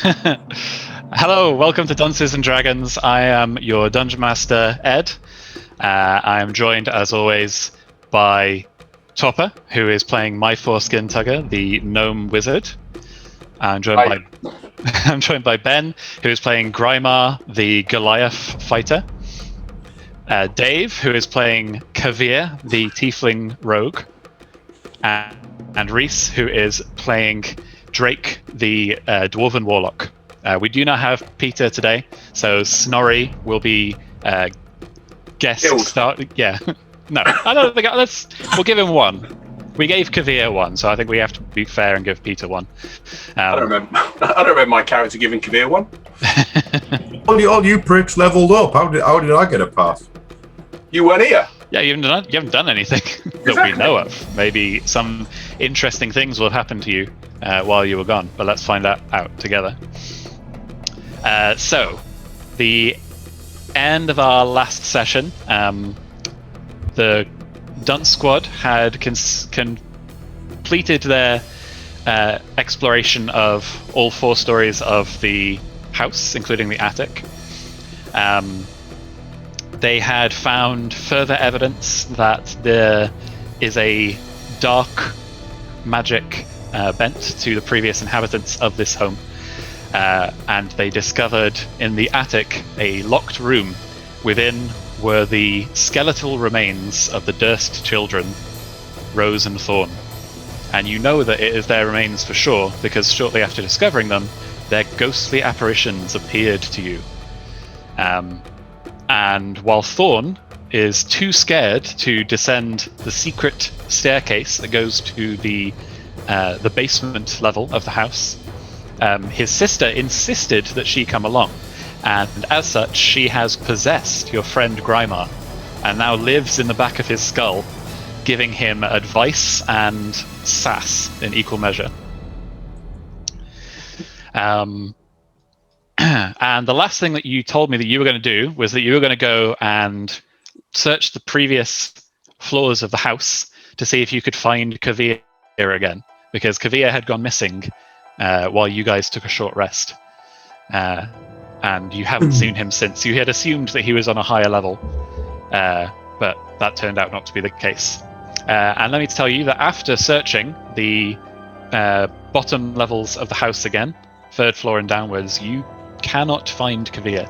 Hello, welcome to Dunces and Dragons. I am your Dungeon Master, Ed. I am joined, as always, by Topper, who is playing my foreskin tugger, the gnome wizard. I'm joined by Ben, who is playing Grymar, the Goliath fighter. Dave, who is playing Kavir, the tiefling rogue. And Rhys, who is playing Drake, the dwarven warlock. We do not have Peter today, so Snorri will be guest star. Yeah, no, I don't think we'll give him one. We gave Kavir one, so I think we have to be fair and give Peter one. I don't remember my character giving Kavir one. all you pricks leveled up. How did I get a pass? You weren't here. Yeah, you haven't done anything that we know of. Maybe some interesting things will happen to you while you were gone, but let's find that out together. So, the end of our last session, the Dunce Squad had completed their exploration of all 4 stories of the house, including the attic. They had found further evidence that there is a dark magic bent to the previous inhabitants of this home. And they discovered in the attic a locked room. Within were the skeletal remains of the Durst children, Rose and Thorn. And you know that it is their remains for sure, because shortly after discovering them, their ghostly apparitions appeared to you. And while Thorn is too scared to descend the secret staircase that goes to the basement level of the house, his sister insisted that she come along, and as such she has possessed your friend Grymar and now lives in the back of his skull, giving him advice and sass in equal measure. And the last thing that you told me that you were going to do was that you were going to go and search the previous floors of the house to see if you could find Kavir again, because Kavir had gone missing while you guys took a short rest. And you haven't seen him since. You had assumed that he was on a higher level, but that turned out not to be the case. And let me tell you that after searching the bottom levels of the house again, 3rd floor and downwards, you cannot find Kavir.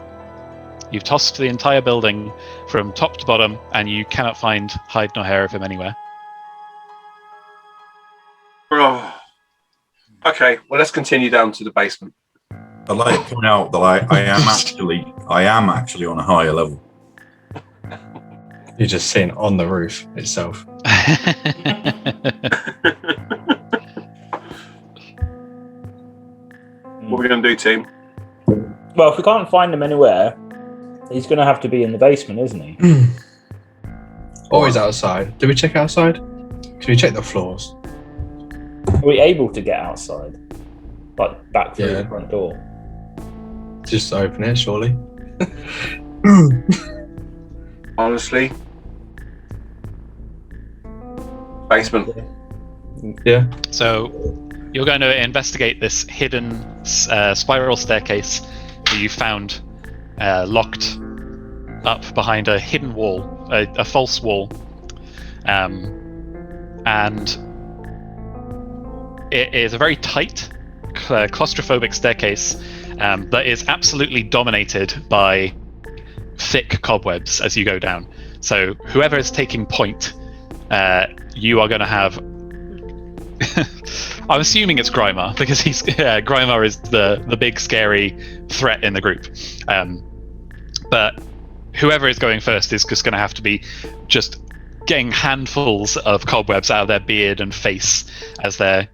You've tossed the entire building from top to bottom, and you cannot find hide nor hair of him anywhere. Oh. Okay, well, let's continue down to the basement. I'd like to point out that I am actually on a higher level. You're just sitting on the roof itself. What are we going to do, team? Well, if we can't find him anywhere, he's going to have to be in the basement, isn't he? Or he's outside. Do we check outside? Can we check the floors? Are we able to get outside? Like, back through the front door? Just open it, surely. Honestly. Basement. Yeah. So you're going to investigate this hidden spiral staircase that you found locked up behind a hidden wall, a false wall. And it is a very tight, claustrophobic staircase that is absolutely dominated by thick cobwebs as you go down. So whoever is taking point, you are going to have... I'm assuming it's Grymar, because Grymar is the big scary threat in the group. But whoever is going first is just going to have to be just getting handfuls of cobwebs out of their beard and face as they're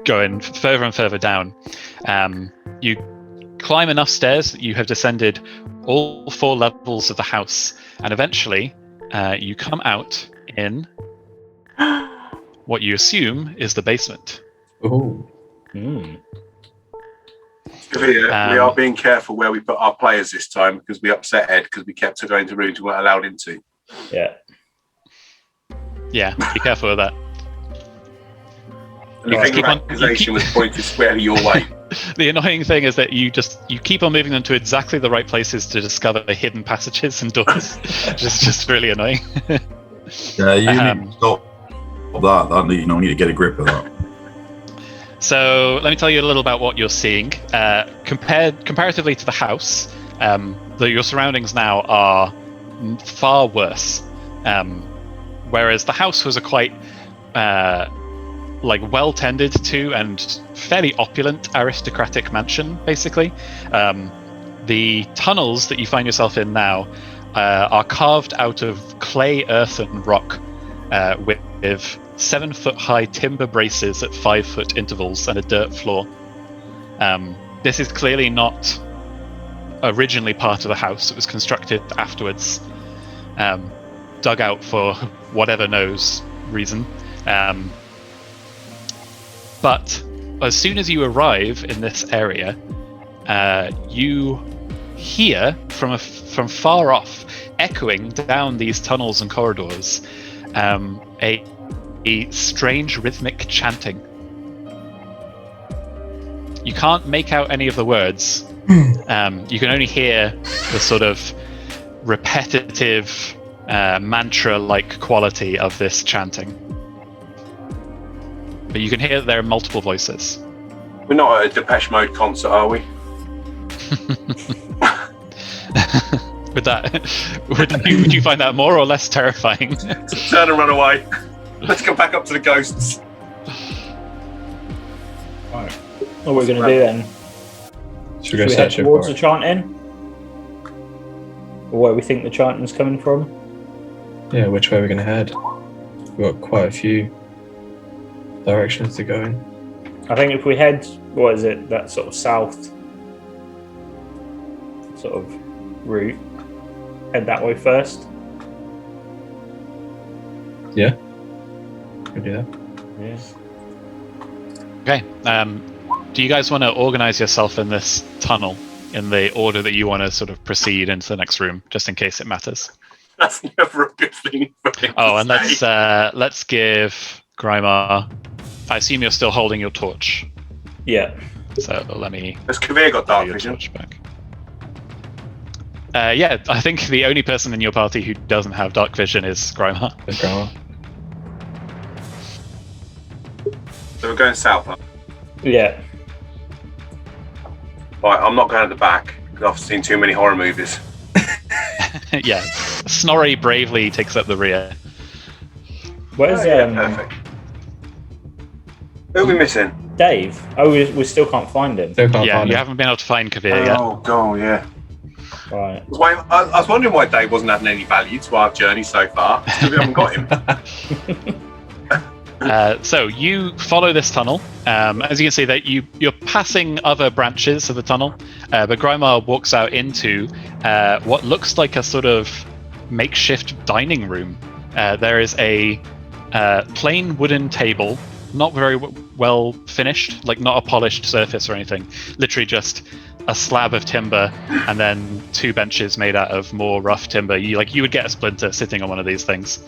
going further and further down. You climb enough stairs that you have descended all 4 levels of the house, and eventually you come out in what you assume is the basement. Ooh. We are being careful where we put our players this time, because we upset Ed because we kept going to rooms we weren't allowed into. Yeah, be careful with that. And the accusation was pointed squarely your way. The annoying thing is that you keep on moving them to exactly the right places to discover hidden passages and doors. just really annoying. Yeah, you need to stop that. You need to get a grip of that. So let me tell you a little about what you're seeing. Comparatively to the house, your surroundings now are far worse. Whereas the house was a quite well tended to and fairly opulent aristocratic mansion, basically. The tunnels that you find yourself in now are carved out of clay, earth, and rock, with 7-foot-high timber braces at 5-foot intervals and a dirt floor. This is clearly not originally part of the house. It was constructed afterwards, dug out for whatever knows reason. But as soon as you arrive in this area, you hear from far off, echoing down these tunnels and corridors, a strange rhythmic chanting. You can't make out any of the words. You can only hear the sort of repetitive, mantra-like quality of this chanting. But you can hear that there are multiple voices. We're not at a Depeche Mode concert, are we? Would you find that more or less terrifying? Turn and run away. Let's go back up to the ghosts. Right. What we're going to do then? Should we go head searching towards for the it? chanting? Or where we think the chanting's coming from? Yeah, which way are we going to head? We've got quite a few directions to go in. I think if we head, that sort of south sort of route, head that way first. Yeah, we can do that. Yes. Okay. Do you guys want to organize yourself in this tunnel in the order that you want to sort of proceed into the next room, just in case it matters? That's never a good thing for him Oh, to and say. let's give Grimar. I assume you're still holding your torch. Yeah. So let me. Has Kavir got dark your vision? torch back. Yeah, I think the only person in your party who doesn't have dark vision is Grimar. Let's go on. So we're going south. Huh? Yeah. Right, I'm not going at the back because I've seen too many horror movies. Yeah, Snorri bravely takes up the rear. Where's Perfect. Who are we missing? Dave? Oh, we still can't find him. Still can't Yeah, find you it. haven't been able to find Kavir yet. Oh, God, yeah. Right. I was wondering why Dave wasn't adding any value to our journey so far. It's 'cause we haven't got him. So you follow this tunnel. As you can see, that you're passing other branches of the tunnel, but Grimar walks out into what looks like a sort of makeshift dining room. There is a plain wooden table, not very well finished, like not a polished surface or anything. Literally just a slab of timber and then 2 benches made out of more rough timber. You would get a splinter sitting on one of these things.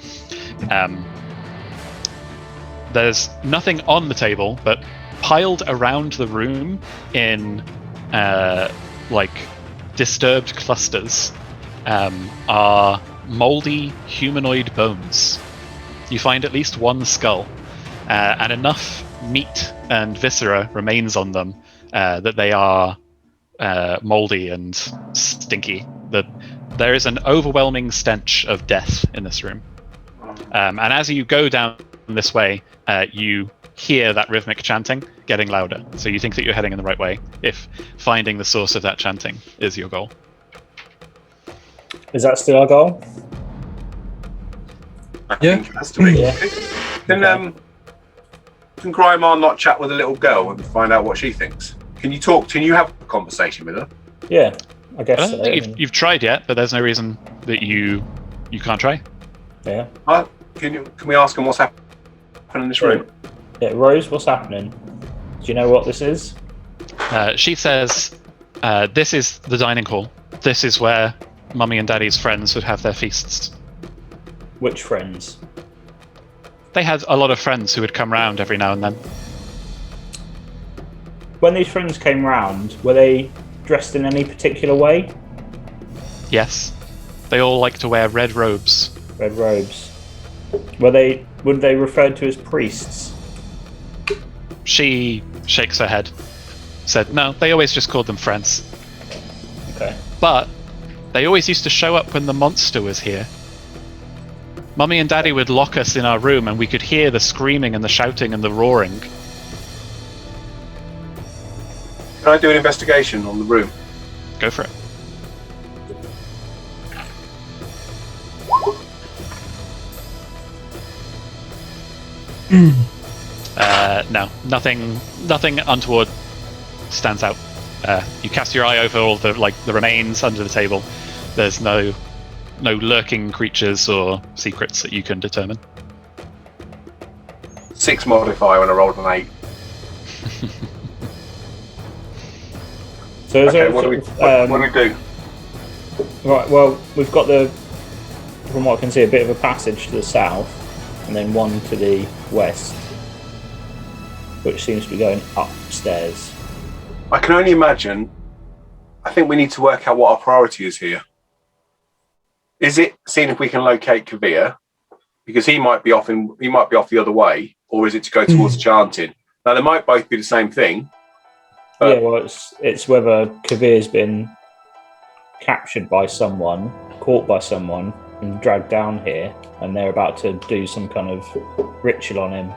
There's nothing on the table, but piled around the room in disturbed clusters are moldy humanoid bones. You find at least one skull, and enough meat and viscera remains on them that they are moldy and stinky. There is an overwhelming stench of death in this room. And as you go down this way, you hear that rhythmic chanting getting louder. So you think that you're heading in the right way if finding the source of that chanting is your goal. Is that still our goal? I think it has to be. Yeah. Can Grimar not chat with a little girl and find out what she thinks? Can you talk? Can you have a conversation with her? Yeah, I guess I so. don't think you've tried yet, but there's no reason that you can't try. Yeah. Can we ask him what's happening in this room? Yeah, Rose, what's happening? Do you know what this is? She says, this is the dining hall. This is where Mummy and Daddy's friends would have their feasts. Which friends? They had a lot of friends who would come round every now and then. when these friends came round, were they dressed in any particular way? Yes. They all like to wear red robes. Red robes. Would they referred to as priests? She shakes her head. Said, no, they always just called them friends. Okay. But they always used to show up when the monster was here. Mummy and Daddy would lock us in our room and we could hear the screaming and the shouting and the roaring. Can I do an investigation on the room? Go for it. No, nothing untoward stands out. You cast your eye over all the remains under the table. There's no lurking creatures or secrets that you can determine. 6 modifier when I rolled an 8. So is there what do we do? Right, well, we've got from what I can see, a bit of a passage to the south, and then one to the west, which seems to be going upstairs. I can only imagine. I think we need to work out what our priority is here. Is it seeing if we can locate Kavir, because he might be off the other way, or is it to go towards chanting? Now they might both be the same thing. Yeah, well, it's whether Kavir's been captured by someone, caught by someone, and dragged down here, and they're about to do some kind of ritual on him.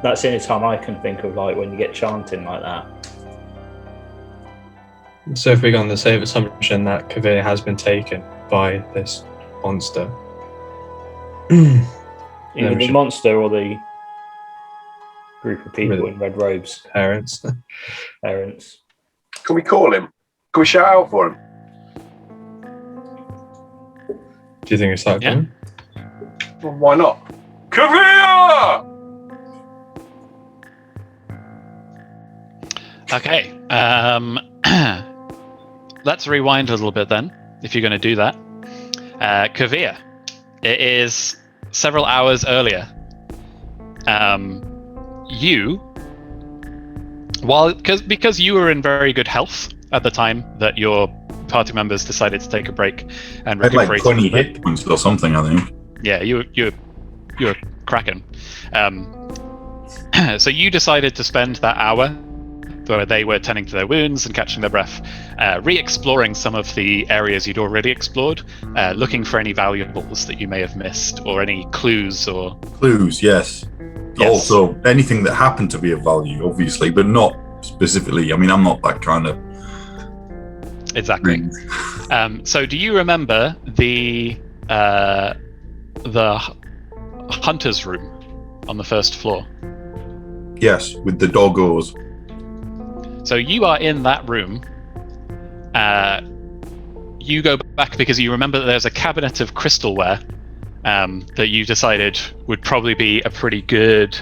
That's the only time I can think of, like, when you get chanting like that. So if we go on the safe assumption that Kavir has been taken by this monster. Either the monster or the group of people in red robes. Parents. Can we call him? Can we shout out for him? Do you think it's like him? Well, why not? Kavir! Okay. Let's rewind a little bit then, if you're going to do that. Kavir, it is several hours earlier. Because you were in very good health at the time that your party members decided to take a break and I had recuperate. like 20 hit points or something, I think. Yeah, you're cracking. So you decided to spend that hour where they were tending to their wounds and catching their breath, re-exploring some of the areas you'd already explored, looking for any valuables that you may have missed or any clues or... Clues, yes. Also, anything that happened to be of value, obviously, but not specifically. I mean, I'm not that kind of... Exactly. So do you remember the hunter's room on the first floor? Yes, with the doggos. So you are in that room. You go back because you remember that there's a cabinet of crystalware that you decided would probably be a pretty good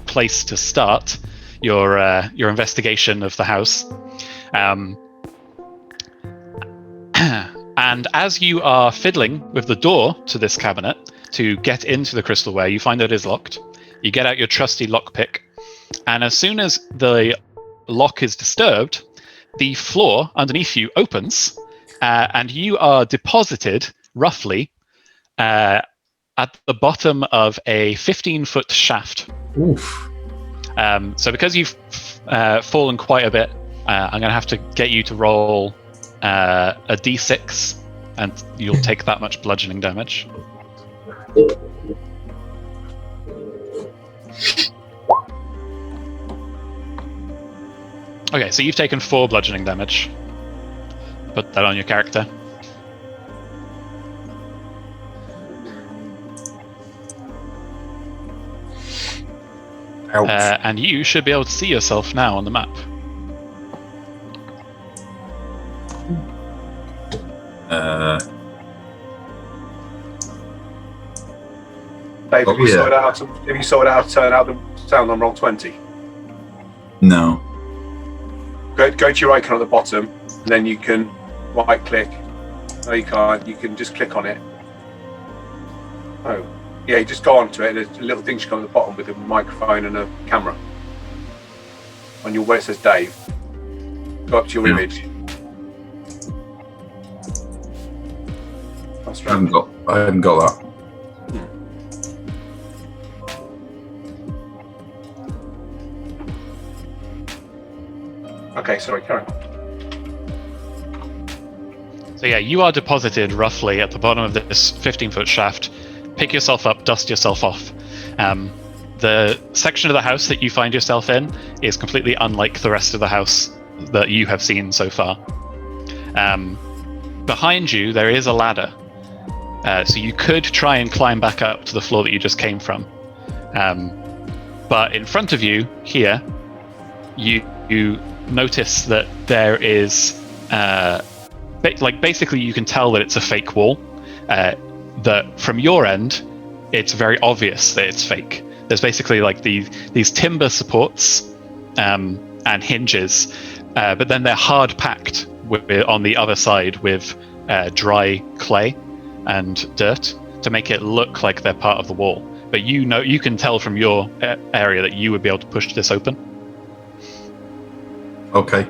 place to start your investigation of the house. And as you are fiddling with the door to this cabinet to get into the crystalware, you find that it is locked. You get out your trusty lockpick, and as soon as the lock is disturbed, the floor underneath you opens, and you are deposited roughly at the bottom of a 15-foot shaft. Oof. So because you've fallen quite a bit, I'm going to have to get you to roll a d6, and you'll take that much bludgeoning damage. Okay, so you've taken 4 bludgeoning damage. Put that on your character. Ouch. And you should be able to see yourself now on the map. Dave, have you sorted out how to turn out the sound on roll 20? No. Go to your icon at the bottom, and then you can right click. No, you can't. You can just click on it. Oh, yeah, you just go onto it. There's a little thing should come at the bottom with a microphone and a camera. on your where it says Dave. Go up to your image. That's I haven't got that. Okay, sorry, Karen. So yeah, you are deposited roughly at the bottom of this 15-foot shaft. Pick yourself up, dust yourself off. The section of the house that you find yourself in is completely unlike the rest of the house that you have seen so far. Behind you, there is a ladder. So you could try and climb back up to the floor that you just came from. But in front of you, here, you notice that there is... basically you can tell that it's a fake wall. That from your end, it's very obvious that it's fake. There's basically like these timber supports and hinges, but then they're hard packed on the other side with dry clay and dirt to make it look like they're part of the wall. But you can tell from your area that you would be able to push this open. Okay.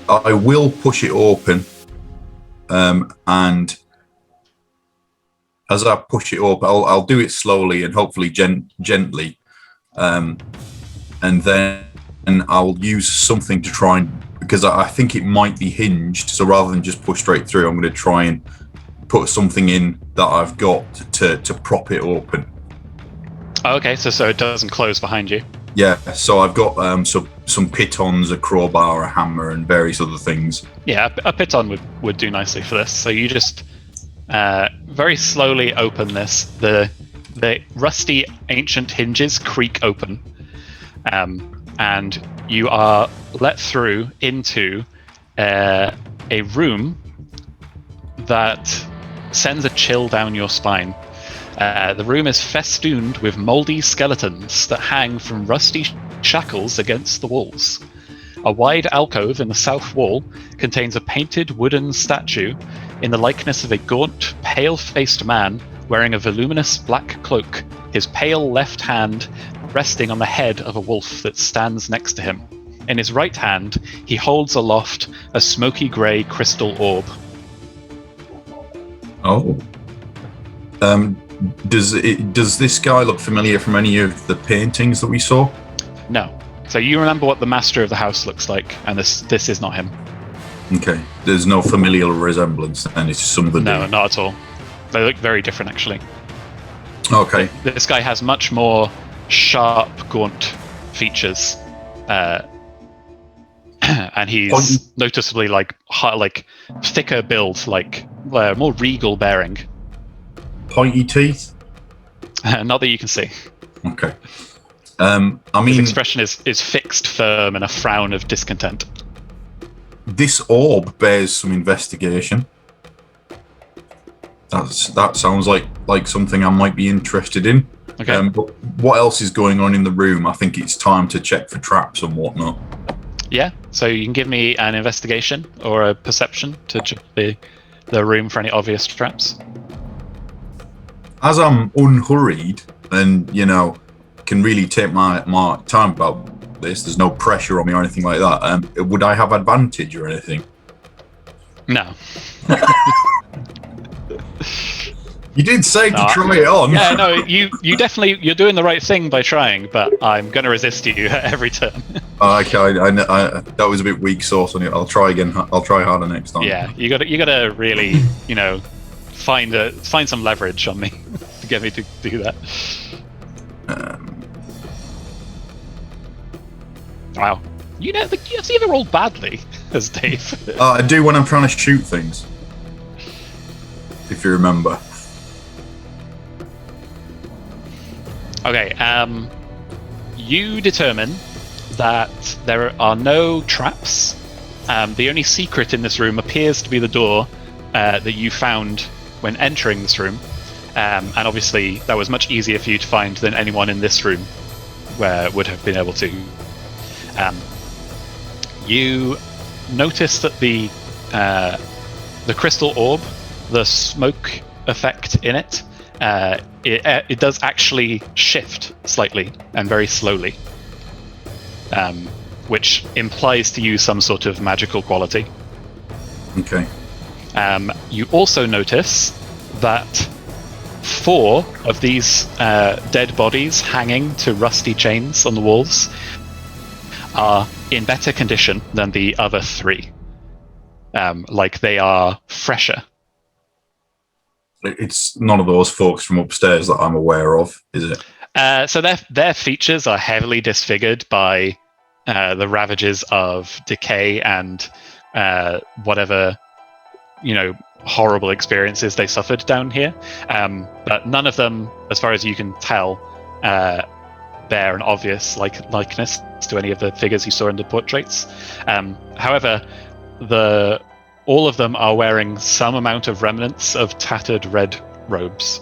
I will push it open, and as I push it up, I'll do it slowly and hopefully gently, and then I'll use something to try and, because I think it might be hinged, so rather than just push straight through, I'm going to try and put something in that I've got to prop it open. Okay, so it doesn't close behind you. Yeah, so I've got some pitons, a crowbar, a hammer, and various other things. Yeah, a piton would do nicely for this. So you just very slowly open this. The rusty ancient hinges creak open, and you are let through into a room that sends a chill down your spine. The room is festooned with mouldy skeletons that hang from rusty shackles against the walls. A wide alcove in the south wall contains a painted wooden statue in the likeness of a gaunt, pale-faced man wearing a voluminous black cloak, his pale left hand resting on the head of a wolf that stands next to him. In his right hand, he holds aloft a smoky grey crystal orb. Oh. Does this guy look familiar from any of the paintings that we saw? No. So you remember what the master of the house looks like, and this is not him. Okay. There's no familial resemblance, and it's some of the... No, not at all. They look very different, actually. Okay. This guy has much more sharp, gaunt features, and he's noticeably like thicker build, like more regal bearing. Pointy teeth? Not that you can see. Okay. I mean, his expression is fixed, firm, and a frown of discontent. This orb bears some investigation. That sounds like something I might be interested in. Okay. But what else is going on in the room? I think it's time to check for traps and whatnot. Yeah. So you can give me an investigation or a perception to check the room for any obvious traps. As I'm unhurried and, can really take my time about this, there's no pressure on me or anything like that, would I have advantage or anything? No. You did say to try it on. Yeah, no, you definitely, you're doing the right thing by trying, but I'm going to resist you every turn. Okay, I that was a bit weak sauce on it. I'll try again. I'll try harder next time. Yeah, you gotta really, find some leverage on me to get me to do that. Wow, you ever rolled badly as Dave? I do when I'm trying to shoot things. If you remember. Okay, you determine that there are no traps. The only secret in this room appears to be the door that you found when entering this room. And obviously that was much easier for you to find than anyone in this room would have been able to. You notice that the crystal orb, the smoke effect in it, it does actually shift slightly and very slowly. which implies to you some sort of magical quality. Okay. You also notice that 4 of these dead bodies hanging to rusty chains on the walls are in better condition than the other 3. Like they are fresher. It's none of those folks from upstairs that I'm aware of, is it? So their features are heavily disfigured by the ravages of decay and whatever, horrible experiences they suffered down here. But none of them, as far as you can tell, bear an obvious likeness to any of the figures you saw in the portraits. However, all of them are wearing some amount of remnants of tattered red robes.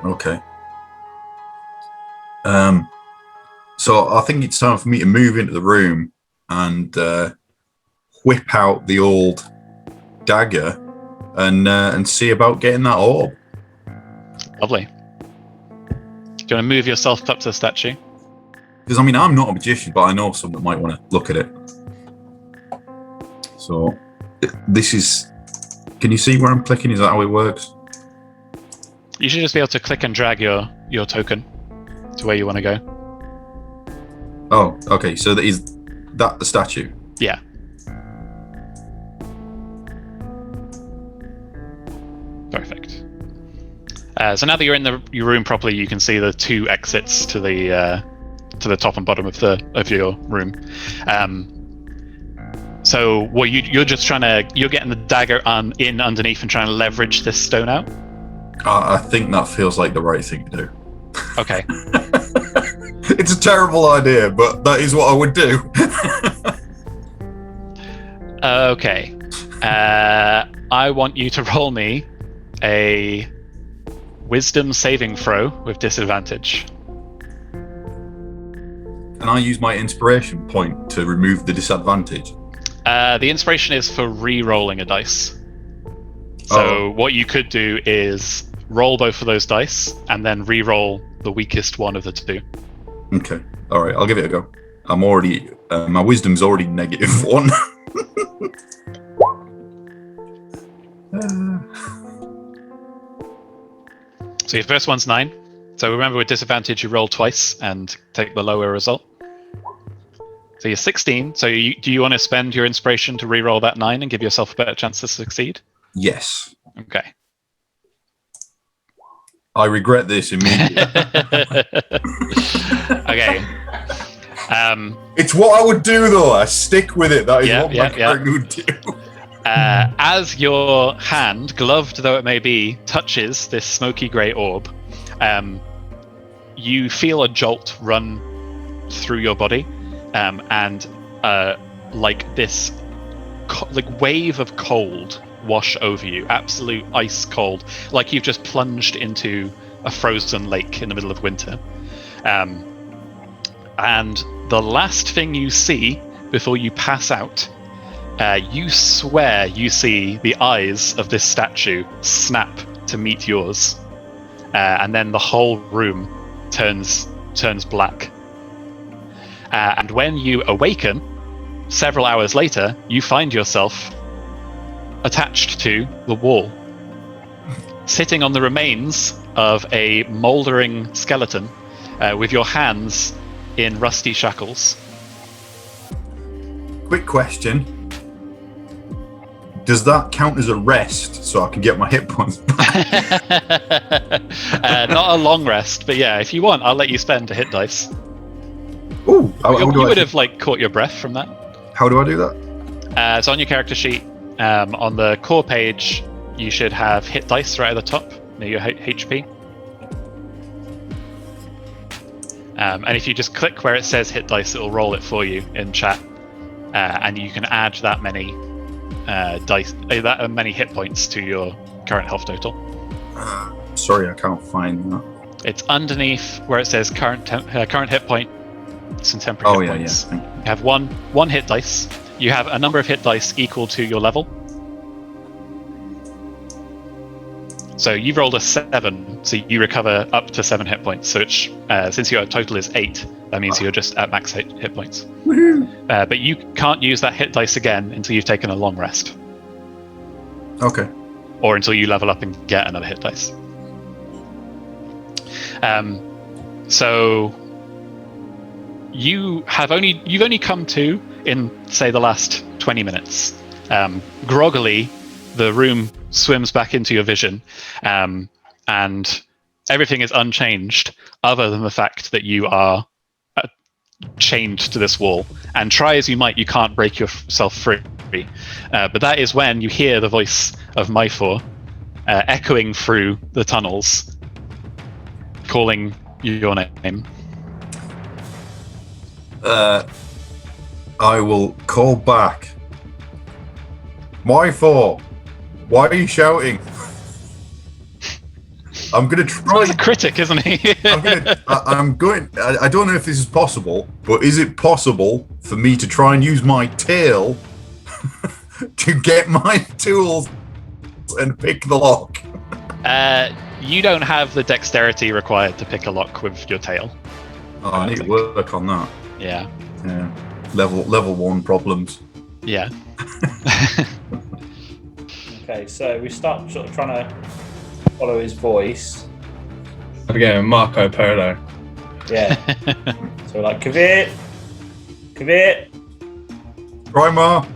Okay. So I think it's time for me to move into the room and whip out the old dagger and see about getting that orb. Lovely. Do you want to move yourself up to the statue? Because I'm not a magician, but I know some that might want to look at it. So this is. Can you see where I'm clicking? Is that how it works? You should just be able to click and drag your token to where you want to go. Oh, okay. So is that the statue? Yeah. Perfect. So now that you're in your room properly, you can see the 2 exits to the top and bottom of your room. So you're just you're getting the dagger in underneath and trying to leverage this stone out? I think that feels like the right thing to do. Okay. It's a terrible idea, but that is what I would do. Okay. I want you to roll me a wisdom saving throw with disadvantage. Can I use my inspiration point to remove the disadvantage? The inspiration is for re-rolling a dice. So what you could do is roll both of those dice and then re-roll the weakest one of the 2. Okay. All right. I'll give it a go. I'm already. My wisdom's already -1. So your first one's 9. So remember, with disadvantage, you roll twice and take the lower result. So you're 16. So do you want to spend your inspiration to re-roll that 9 and give yourself a better chance to succeed? Yes. Okay. I regret this immediately. Okay. It's what I would do, though. I stick with it. That is what my character would do. As your hand, gloved though it may be, touches this smoky grey orb, you feel a jolt run through your body, and like this wave of cold wash over you, absolute ice cold, like you've just plunged into a frozen lake in the middle of winter. And the last thing you see before you pass out, you swear you see the eyes of this statue snap to meet yours, and then the whole room turns black. And when you awaken, several hours later, you find yourself attached to the wall, sitting on the remains of a mouldering skeleton, with your hands in rusty shackles. Quick question. Does that count as a rest so I can get my hit points back? Not a long rest, but yeah, if you want, I'll let you spend a hit dice. Ooh, You would have caught your breath from that. How do I do that? So on your character sheet, on the core page, you should have hit dice right at the top near your HP. And if you just click where it says hit dice, it'll roll it for you in chat, and you can add that many many hit points to your current health total. Sorry, I can't find that. It's underneath where it says current hit points and temporary hit points. Yeah. You have one hit dice. You have a number of hit dice equal to your level. So you've rolled a 7, so you recover up to 7 hit points. So which, since your total is 8, that means you're just at max hit points. But you can't use that hit dice again until you've taken a long rest. Okay. Or until you level up and get another hit dice. So you've only come to in, say, the last 20 minutes. Groggily, the room swims back into your vision, and everything is unchanged other than the fact that you are chained to this wall, and try as you might, you can't break yourself free. But that is when you hear the voice of Myfor echoing through the tunnels, calling your name. I will call back. Myfor, why are you shouting? I'm gonna try. He's a critic, isn't he? I'm going. I don't know if this is possible, but is it possible for me to try and use my tail to get my tools and pick the lock? You don't have the dexterity required to pick a lock with your tail. Oh, I need to work on that. Yeah. Yeah. Level 1 problems. Yeah. Okay, so we start sort of trying to follow his voice. Again, Marco Polo. Yeah. So we're like, Kavir! Grima,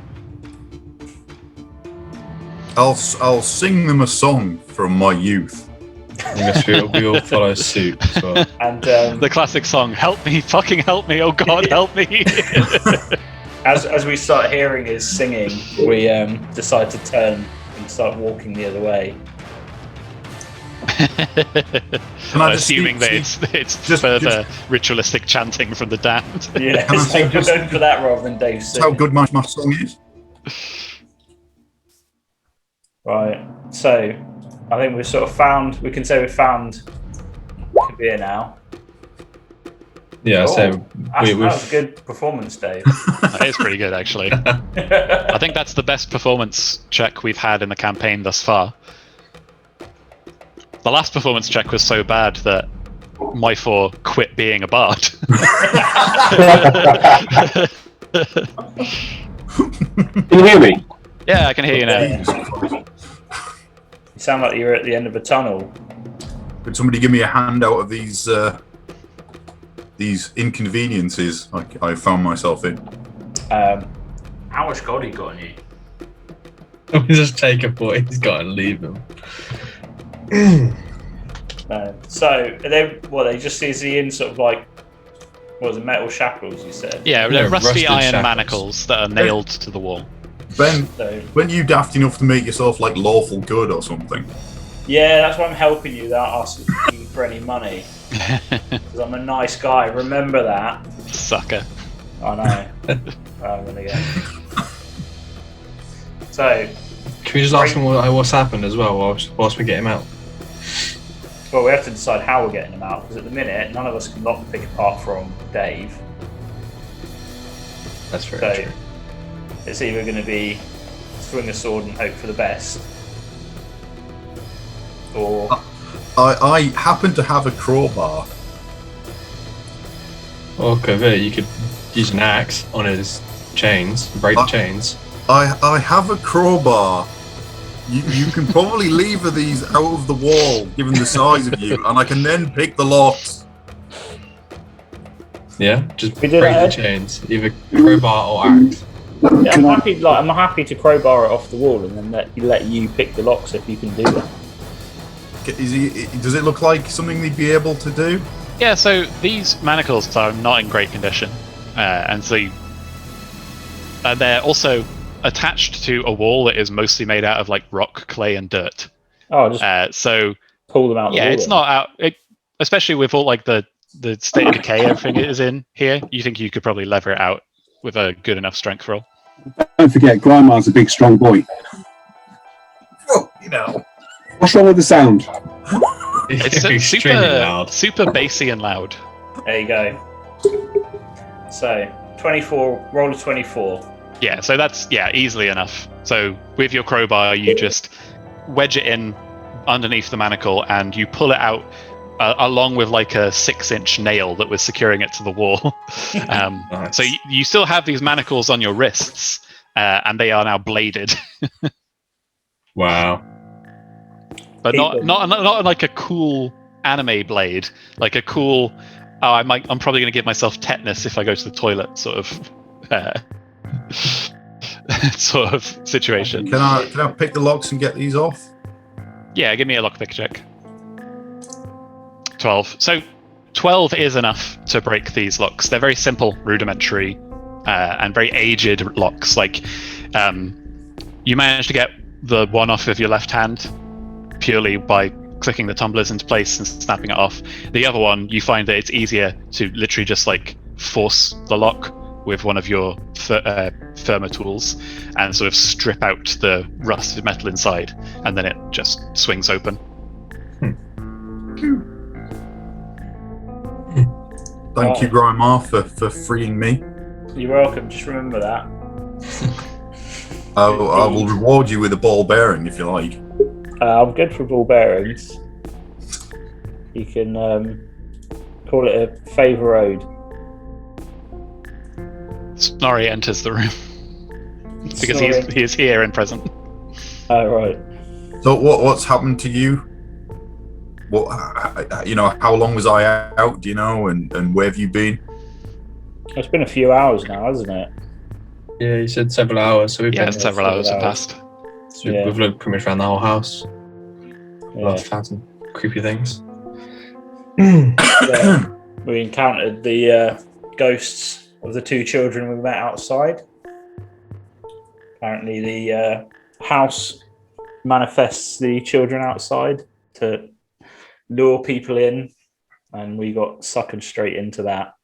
I'll sing them a song from my youth. I guess we all follow suit as well. And The classic song, "Help me, fucking help me, oh God, help me." as we start hearing his singing, we decide to turn and start walking the other way. Assuming that it's just further ritualistic chanting from the damned. Yeah, Can I so sing we're just- going for that rather than Dave That's how singing. good my song is. Right, so I think we've sort of found, we can say we've found Kavir now. Yeah, so That was a good performance, Dave. That is pretty good, actually. I think that's the best performance check we've had in the campaign thus far. The last performance check was so bad that Myfor quit being a bard. Can you hear me? Yeah, I can hear you now. Jesus Christ. You sound like you're at the end of a tunnel. Could somebody give me a hand out of these inconveniences I found myself in? How much gold he got on you? we just take a boy he's got and leave him. So they just is he in sort of like, what was it, metal shackles? You said. Yeah, they're rusty rusted iron shackles. manacles that are nailed to the wall. Ben, So weren't you daft enough to make yourself like lawful good or something? yeah, that's why I'm helping you without asking you for any money. Because I'm a nice guy. Remember that. Sucker. I know. I'm gonna go. So, Can we just ask him what's happened as well whilst we get him out? well, we have to decide how we're getting them out because at the minute, none of us can lockpick apart from Dave. That's very So, true. it's either going to be swing a sword and hope for the best, or I happen to have a crowbar. Or Kavir, you could use an axe on his chains, break the chains. I have a crowbar. You can probably lever these out of the wall, given the size of you, and I can then pick the locks. Yeah, just We break do the that. chains, either crowbar or axe. yeah, I'm happy to crowbar it off the wall and then let you pick the locks if you can do that. Does it look like something they'd be able to do? Yeah, so these manacles are not in great condition, and so they're also attached to a wall that is mostly made out of like rock, clay, and dirt. Oh, just So pull them out. yeah, the wall it's then. not out. Especially with all like the state of decay everything is in here. You think you could probably lever it out with a good enough strength roll? Don't forget, Grimar's a big, strong boy. Well, you know. What's wrong with the sound? It's extremely loud. super bassy and loud. There you go. So 24. Roll a 24. Yeah, so that's easily enough. So with your crowbar, you just wedge it in underneath the manacle, and you pull it out along with like a 6-inch nail that was securing it to the wall. Nice. So you still have these manacles on your wrists, and they are now bladed, Wow. but not like a cool anime blade, like a cool. Oh, I'm probably going to give myself tetanus if I go to the toilet, sort of situation. Can I pick the locks and get these off? Yeah, give me a lockpick check. 12. So 12 is enough to break these locks. They're very simple, rudimentary, and very aged locks. Like, you managed to get the one off of your left hand purely by clicking the tumblers into place and snapping it off. The other one, you find that it's easier to literally just like force the lock with one of your firmer tools and sort of strip out the rusted metal inside, and then it just swings open. Thank you, Grima, for freeing me. You're welcome. Just remember that. I will reward you with a ball bearing if you like. I'm good for ball bearings. You can call it a favour ode. Snorri enters the room because he is here and present. Oh, right. So what's happened to you? What, you know, how long was I out? Do you know, and where have you been? It's been a few hours now, hasn't it? Yeah, you said several hours. So we've been Several hours have passed. So we've looked pretty much around the whole house. Yeah. I've found some creepy things. We encountered the ghosts of the 2 children we met outside. Apparently the house manifests the children outside to lure people in, and we got suckered straight into that.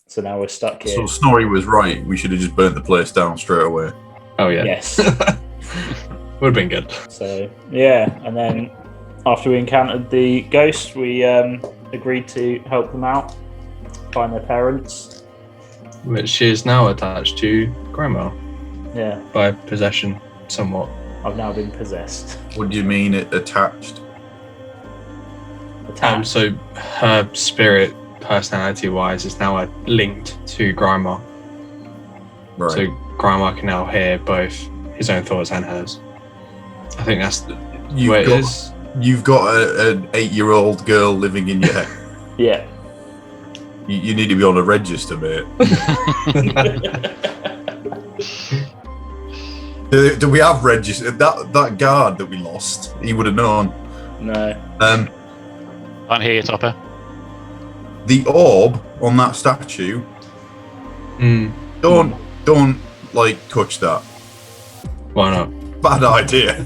So now we're stuck here. So Snorri was right. We should have just burnt the place down straight away. Oh yeah. Yes. Would have been good. So yeah, and then after we encountered the ghosts, we agreed to help them out, find their parents. Which she is now attached to Grandma Yeah, by possession, somewhat. I've now been possessed. What do you mean it attached? Attacked. So her spirit, personality-wise, is now linked to Grima. Right. So Grima can now hear both his own thoughts and hers. I think that's the way it is. You've got an 8-year-old girl living in your head. Yeah. You need to be on a register, mate. Do we have register? That guard that we lost, he would have known. No. Can't hear you, Topper. The orb on that statue. Don't like touch that. Why not? Bad idea.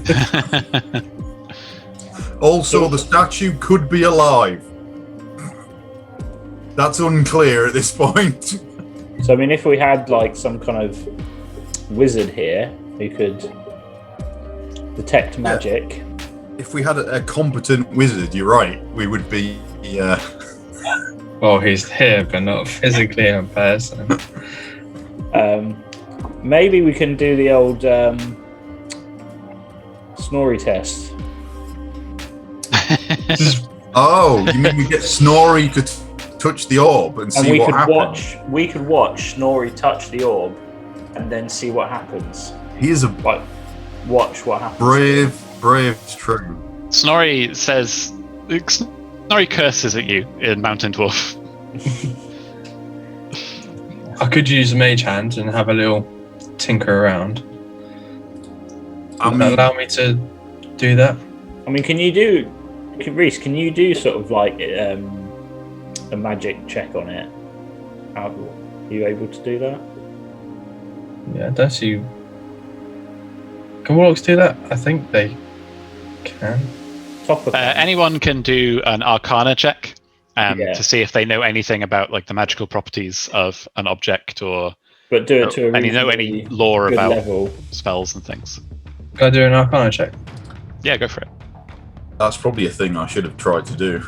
Also, the statue could be alive. That's unclear at this point. So I mean, if we had like some kind of wizard here who could detect magic. If we had a competent wizard, you're right, we would be. Well, he's here, but not physically in person. Maybe we can do the old Snorri test. Oh, you mean we get Snorri to touch the orb and see what happens? We could watch Snorri touch the orb and then see what happens. He is a Like, watch what happens. brave true. Snorri says, Snorri curses at you in Mountain Dwarf. I could use Mage Hand and have a little tinker around. Would that allow me to do that? I mean, Rhys, can you do sort of like a magic check on it? Are you able to do that? Yeah, I don't see. Can Warlocks do that? I think they can. Anyone can do an Arcana check Yeah. to see if they know anything about like the magical properties of an object, or But do it to a and you know any lore good about level. spells and things. Can I do an Arcana check? Yeah, go for it. That's probably a thing I should have tried to do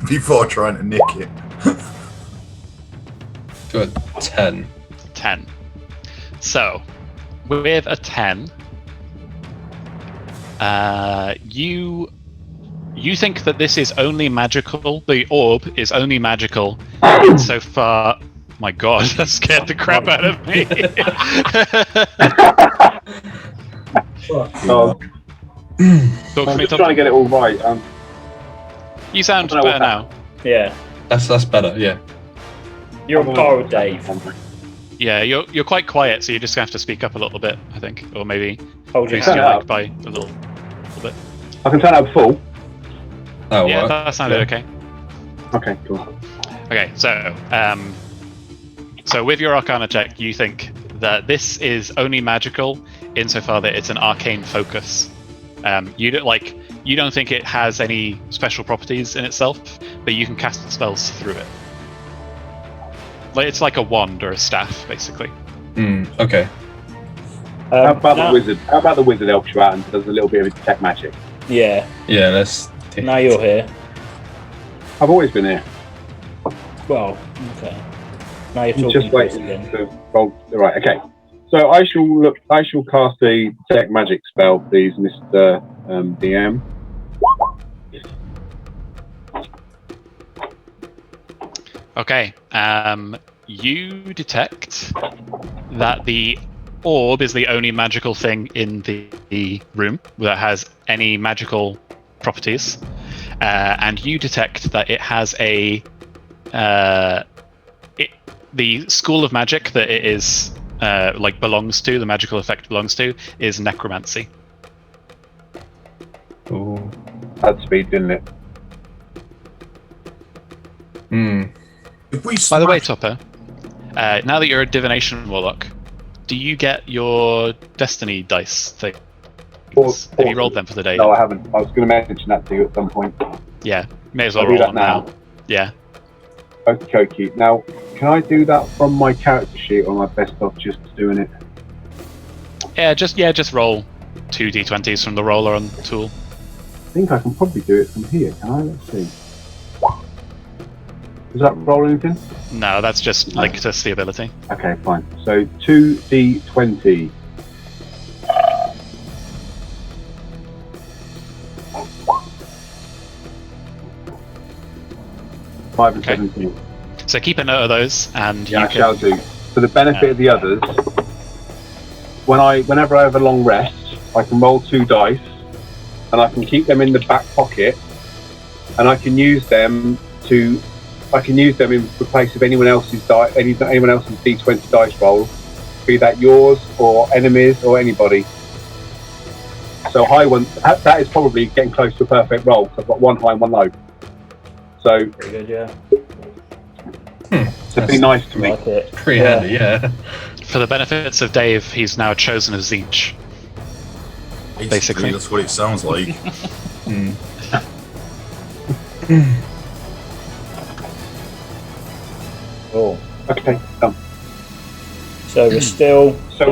before trying to nick it. Do a 10. 10. So, with a 10, You think that this is only magical. The orb is only magical insofar. My God, that scared the crap out of me. Talk to I'm me, just trying to get it all right. You sound I don't know better now. Yeah. That's better. Yeah. You're on par with Dave. Yeah, you're quite quiet, so you're just gonna have to speak up a little bit, I think, or maybe Hold your boost hand your up. mic by a little bit. I can turn it up full. That'll Yeah, work. that sounded Yeah. okay. Okay, cool. Okay, so with your Arcana check, you think that this is only magical insofar that it's an arcane focus. You don't think it has any special properties in itself, but you can cast spells through it. Like it's like a wand or a staff, basically. Okay. How about the wizard? How about the wizard helps you out and does a little bit of detect magic? Yeah. Yeah. Let's. Now you're here. I've always been here. Well, okay. Now you're talking Just to us waiting again. to roll. Right, okay. So I shall cast a detect magic spell, please, Mr. DM. Okay. You detect that the orb is the only magical thing in the room that has any magical properties, and you detect that it has the school of magic that it is belongs to, the magical effect belongs to, is necromancy. Ooh. Had speed, didn't it? If we By the way, smash- Topper, now that you're a divination warlock, do you get your destiny dice thing? Have you rolled them for the day? No, I haven't. I was going to mention that to you at some point. Yeah, may as well I'll do roll that them now. Yeah. Okay. Now, can I do that from my character sheet, or am I best off just doing it? Just roll 2 d20s from the roller on the tool. I think I can probably do it from here. Can I? Let's see. Does that roll anything? No, that's just linked to the ability. Okay, fine. So 2d20. Five and Okay. 17. So keep a note of those, and Yeah, you I can. shall do. For the benefit of the others, whenever I have a long rest, I can roll 2 dice, and I can keep them in the back pocket, and I can use them in place of anyone else's anyone else's d20 dice roll, be that yours or enemies or anybody. So high one, that is probably getting close to a perfect roll, because I've got 1 high and 1 low. So Pretty good, yeah. be nice to me. Like it. Pretty handy. Yeah. For the benefits of Dave, he's now chosen a Zeech. Basically. That's what it sounds like. Cool. Okay, done. So we're still. So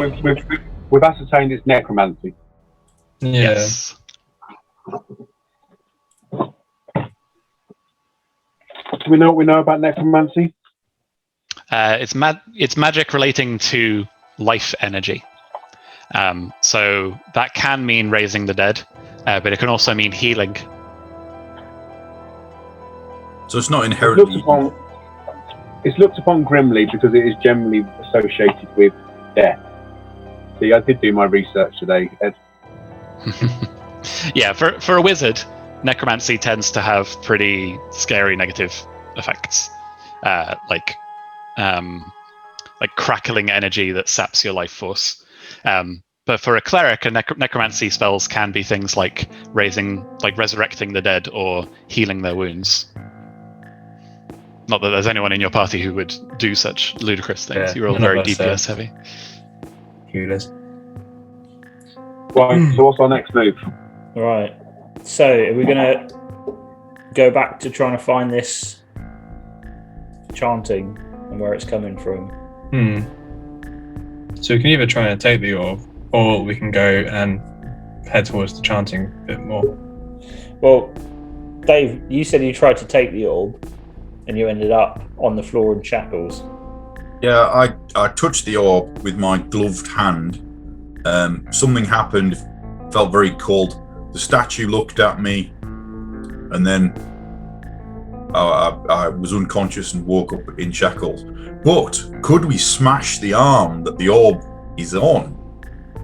we've ascertained it's necromancy. Yeah. Yes. Do we know what we know about necromancy? It's magic relating to life energy. So that can mean raising the dead, but it can also mean healing. So it's not inherently. It's looked upon grimly because it is generally associated with death. See, I did do my research today, Ed. Yeah, for a wizard, necromancy tends to have pretty scary negative effects, like crackling energy that saps your life force. But for a cleric, necromancy spells can be things like resurrecting the dead or healing their wounds. Not that there's anyone in your party who would do such ludicrous things. Yeah, You're all none of very us, DPS heavy. Healers. Right, so what's our next move? Right. So are we going to go back to trying to find this chanting and where it's coming from? So we can either try and take the orb, or we can go and head towards the chanting a bit more. Well, Dave, you said you tried to take the orb and you ended up on the floor in shackles. Yeah, I touched the orb with my gloved hand. Something happened, felt very cold. The statue looked at me, and then I was unconscious and woke up in shackles. But could we smash the arm that the orb is on,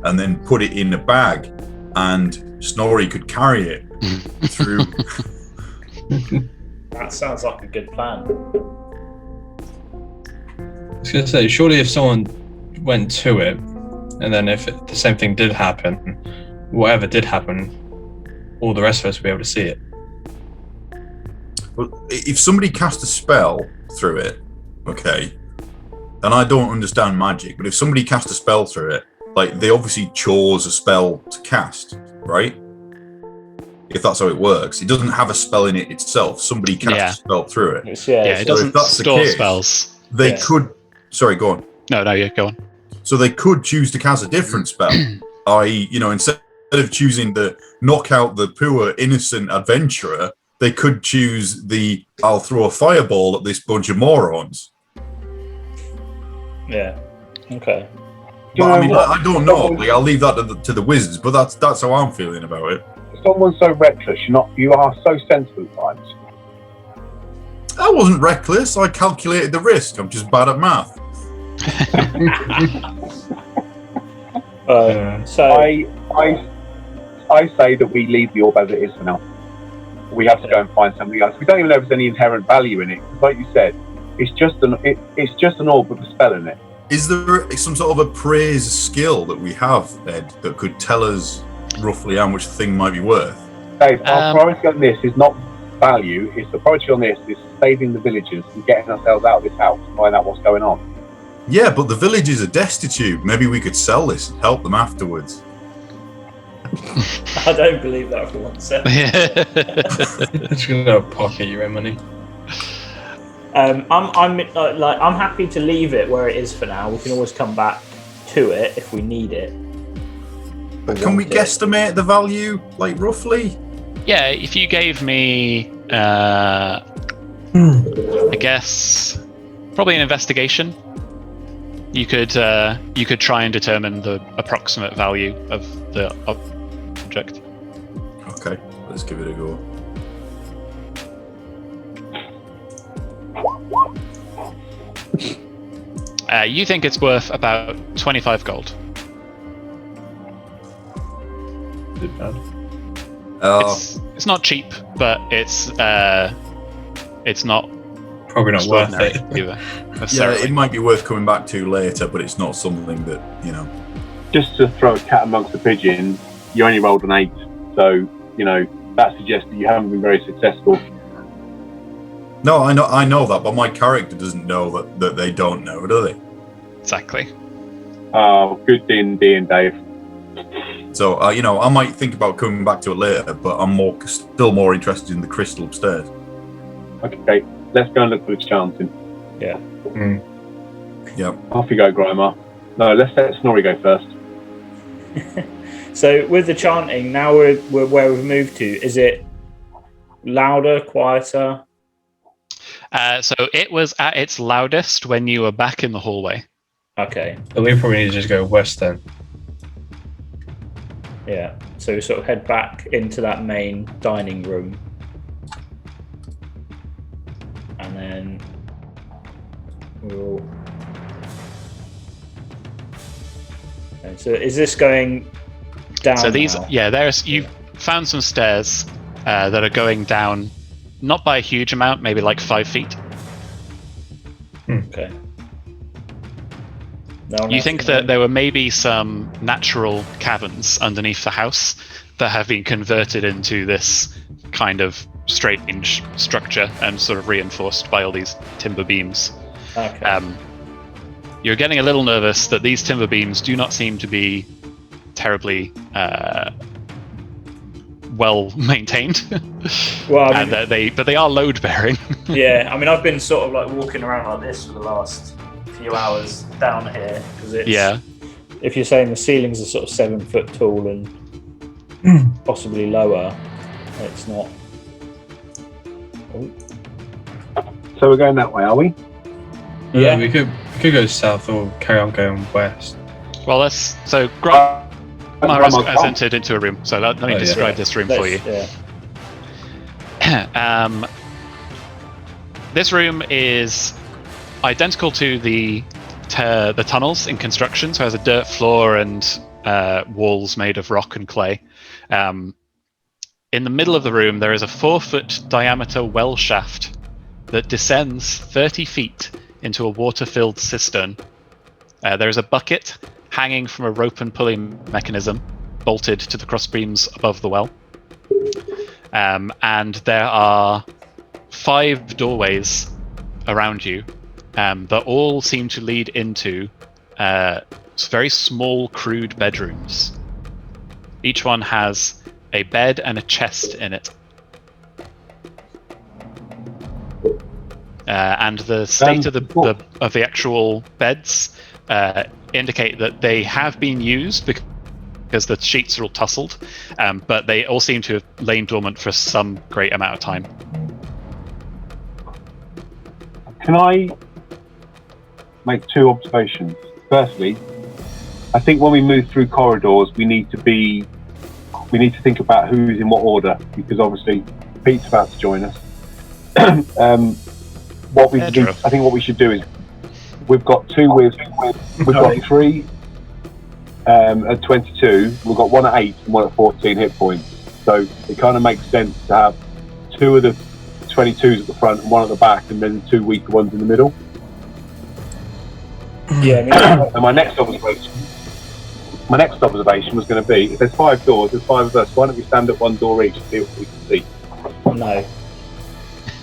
and then put it in a bag, and Snorri could carry it through? That sounds like a good plan. I was going to say, surely if someone went to it, and then if the same thing did happen, whatever did happen, all the rest of us would be able to see it. Well, if somebody cast a spell through it, okay, and I don't understand magic, but if somebody cast a spell through it, like, they obviously chose a spell to cast, right? If that's how it works. It doesn't have a spell in it itself. Somebody cast a spell through it. It doesn't store spells. They could... Sorry, go on. No, go on. So they could choose to cast a different spell, i.e., instead of choosing the knock out the poor innocent adventurer, they could choose the I'll throw a fireball at this bunch of morons. Yeah. Okay. But I mean, I don't know. Like, I'll leave that to the wizards, but that's how I'm feeling about it. Someone's so reckless. You are so sensible at times. I wasn't reckless. I calculated the risk. I'm just bad at math. So I say that we leave the orb as it is for now. We have to go and find something else. We don't even know if there's any inherent value in it. Like you said, it's just an orb with a spell in it. Is there some sort of appraise skill that we have, Ed, that could tell us roughly how much the thing might be worth? Dave, our priority on this is not value. It's the priority on this is saving the villagers and getting ourselves out of this house and find out what's going on. Yeah, but the villagers are destitute. Maybe we could sell this and help them afterwards. I don't believe that for 1 second. It's gonna pocket your own money. I'm happy to leave it where it is for now. We can always come back to it if we need it. Can we guesstimate the value, like, roughly? Yeah, if you gave me, I guess, probably an investigation, you could try and determine the approximate value of the object. Okay, let's give it a go. You think it's worth about 25 gold. It's not cheap, but it's not probably not worth it either. Yeah, it might be worth coming back to later, but it's not something that, Just to throw a cat amongst the pigeons, you only rolled an 8, so that suggests that you haven't been very successful. No, I know that, but my character doesn't know that they don't know, do they? Exactly. Oh, good D&D and Dave. So, I might think about coming back to it later, but I'm still more interested in the crystal upstairs. Okay, let's go and look for the chanting. Yeah. Yeah. Off you go, Grimer. No, let's let Snorri go first. So with the chanting, now we're where we've moved to. Is it louder, quieter? So it was at its loudest when you were back in the hallway. Okay. But we probably need to just go west then. Yeah. So we sort of head back into that main dining room. And then we'll... Okay, so is this going down? So these, now? you found some stairs that are going down, not by a huge amount, maybe like 5 feet. Okay. You think that there were maybe some natural caverns underneath the house that have been converted into this kind of strange structure and sort of reinforced by all these timber beams. Okay. You're getting a little nervous that these timber beams do not seem to be terribly well maintained. Well, I mean, but they are load bearing. Yeah, I mean, I've been sort of like walking around like this for the last few hours down here because it's. Yeah. If you're saying the ceilings are sort of 7 foot tall and possibly lower, it's not. Oh. So we're going that way, are we? Yeah, we could go south or carry on going west. Well, let's. So, I Woehammer has entered into a room, so let me describe this room for you. Yeah. This room is identical to the tunnels in construction, so it has a dirt floor and walls made of rock and clay. In the middle of the room, there is a 4-foot diameter well shaft that descends 30 feet into a water-filled cistern. There is a bucket hanging from a rope and pulley mechanism bolted to the crossbeams above the well. And there are 5 doorways around you that all seem to lead into very small, crude bedrooms. Each one has a bed and a chest in it. And the state of the actual beds indicate that they have been used because the sheets are all tussled, but they all seem to have lain dormant for some great amount of time. Can I make 2 observations? Firstly, I think when we move through corridors, we need to think about who's in what order, because obviously Pete's about to join us. I think what we should do is we've got 2 we've got 3 at 22. We've got 1 at 8 and 1 at 14 hit points. So it kind of makes sense to have 2 of the 22s at the front and 1 at the back, and then 2 weaker ones in the middle. Yeah. And my next observation was going to be, if there's 5 doors, there's 5 of us. Why don't we stand at 1 door each and see what we can see? No.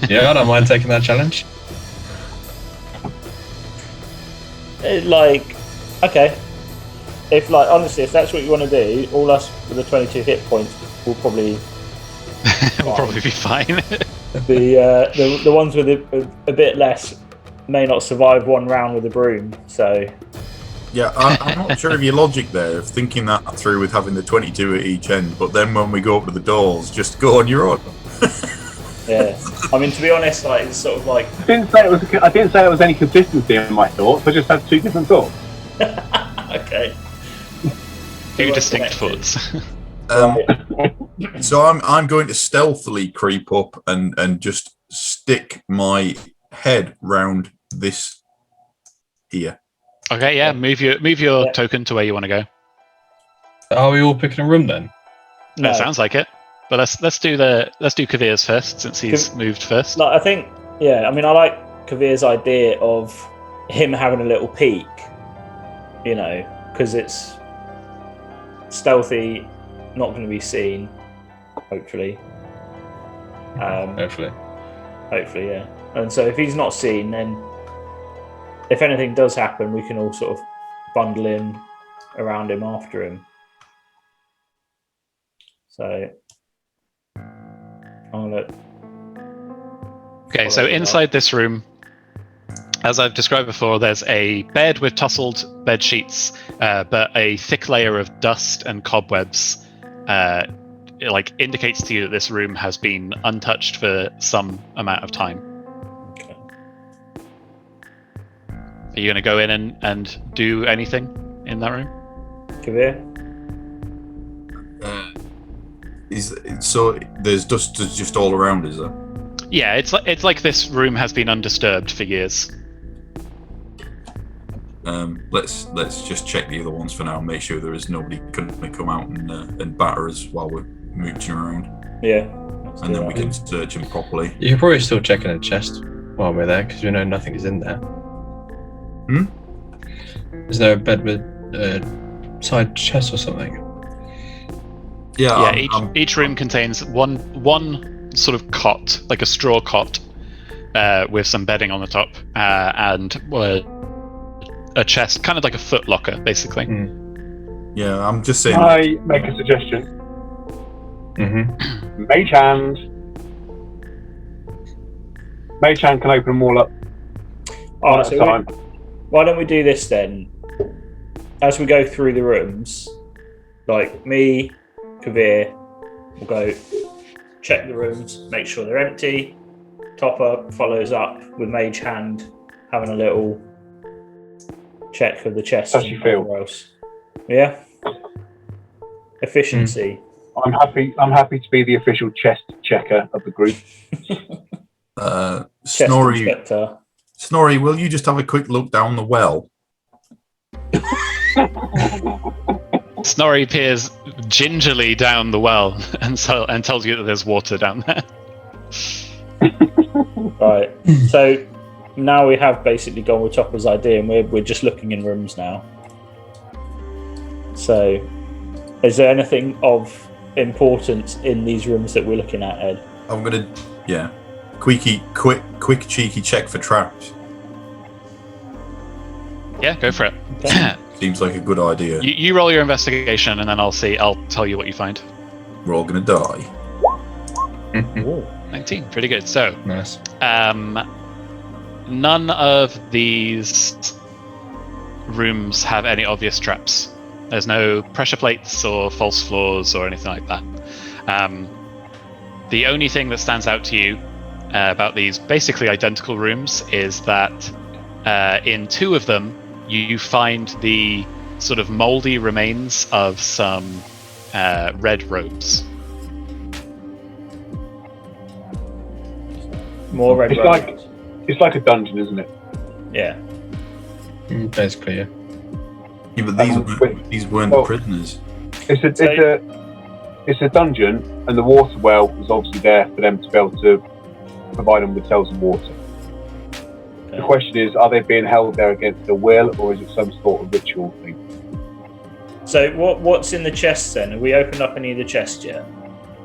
Yeah, I don't mind taking that challenge. Okay. If honestly, if that's what you want to do, all us with the 22 hit points will probably We'll probably be fine. the ones with a bit less may not survive 1 round with a broom. So Yeah, I'm not sure of your logic there of thinking that through with having the 22 at each end, but then when we go up to the doors, just go on your own. yeah, I mean, to be honest, it's sort of like I didn't say it was any consistency in my thoughts. I just had 2 different thoughts. okay. 2 distinct thoughts. So I'm going to stealthily creep up and just stick my head round this here. Okay, yeah. Move your token to where you want to go. Are we all picking a room then? No. That sounds like it. But let's do Kavir's first, since he's moved first. I think, I mean, I like Kavir's idea of him having a little peek, because it's stealthy, not going to be seen, hopefully. Hopefully, yeah. And so if he's not seen, then if anything does happen, we can all sort of bundle in around him after him. So I'll let. Okay, so inside this room, as I've described before, there's a bed with tussled bed sheets, but a thick layer of dust and cobwebs indicates to you that this room has been untouched for some amount of time. Okay. Are you going to go in and do anything in that room? Kavir? So there's dust just all around, is there? Yeah, it's like this room has been undisturbed for years. Let's just check the other ones for now and make sure there is nobody going to come out and batter us while we're mooching around. Yeah. And then we can search them properly. you can probably still check in a chest while we're there, because we know nothing is in there. Is there a bed with a side chest or something? Yeah. Each room contains one sort of cot, like a straw cot, with some bedding on the top, and a chest, kind of like a foot locker, basically. Yeah, I'm just saying. Can I make a suggestion? Mm-hmm. Mage hand. Mage hand can open them all up one at a time. Why don't we do this then? As we go through the rooms, like me, Kavir, will go check the rooms, make sure they're empty. Topper follows up with Mage Hand, having a little check of the chest. As you feel. Else. Yeah? efficiency. I'm happy to be the official chest checker of the group. Chest inspector. Snorri, will you just have a quick look down the well? Snorri peers gingerly down the well and tells you that there's water down there. Right. So now we have basically gone with Chopper's idea, and we're just looking in rooms now. So, is there anything of importance in these rooms that we're looking at, Ed? I'm gonna, quick cheeky check for traps. Yeah, go for it. Okay. Seems like a good idea. You roll your investigation, and then I'll tell you what you find. We're all gonna die. Ooh. 19, pretty good. So, Nice. none of these rooms have any obvious traps. There's no pressure plates or false floors or anything like that. The only thing that stands out to you about these basically identical rooms is that in two of them you find the sort of moldy remains of some red robes. More red robes. It's like a dungeon, isn't it? Yeah. Basically, yeah. Yeah, but these weren't prisoners. It's a dungeon, and the water well is obviously there for them to be able to provide them with cells of water. Okay. The question is, are they being held there against their will, or is it some sort of ritual thing? So what's in the chests then? Have we opened up any of the chests yet?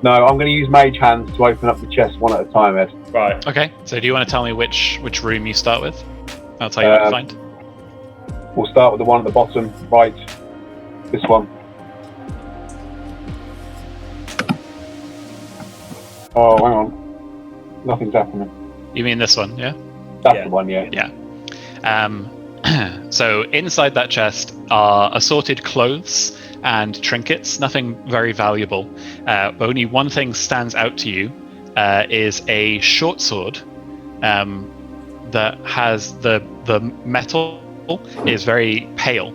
No, I'm going to use mage hands to open up the chest one at a time, Ed. Right. Okay, so do you want to tell me which room you start with? I'll tell you what you find. We'll start with the one at the bottom, right. This one. Oh, hang on. Nothing's happening. You mean this one, yeah? That's the one, yeah. Yeah. So inside that chest are assorted clothes and trinkets, nothing very valuable. But only one thing stands out to you, is a short sword that has the metal is very pale,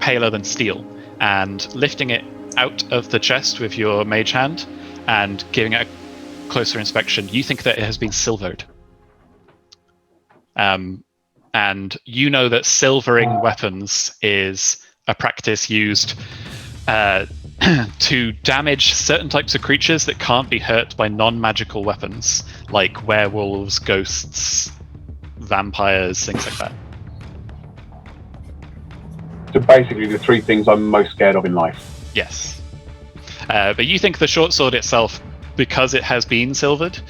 paler than steel. And lifting it out of the chest with your mage hand and giving it a closer inspection, you think that it has been silvered. And you know that silvering weapons is a practice used to damage certain types of creatures that can't be hurt by non-magical weapons, like werewolves, ghosts, vampires, things like that. So basically the three things I'm most scared of in life. Yes. But you think the short sword itself, because it has been silvered,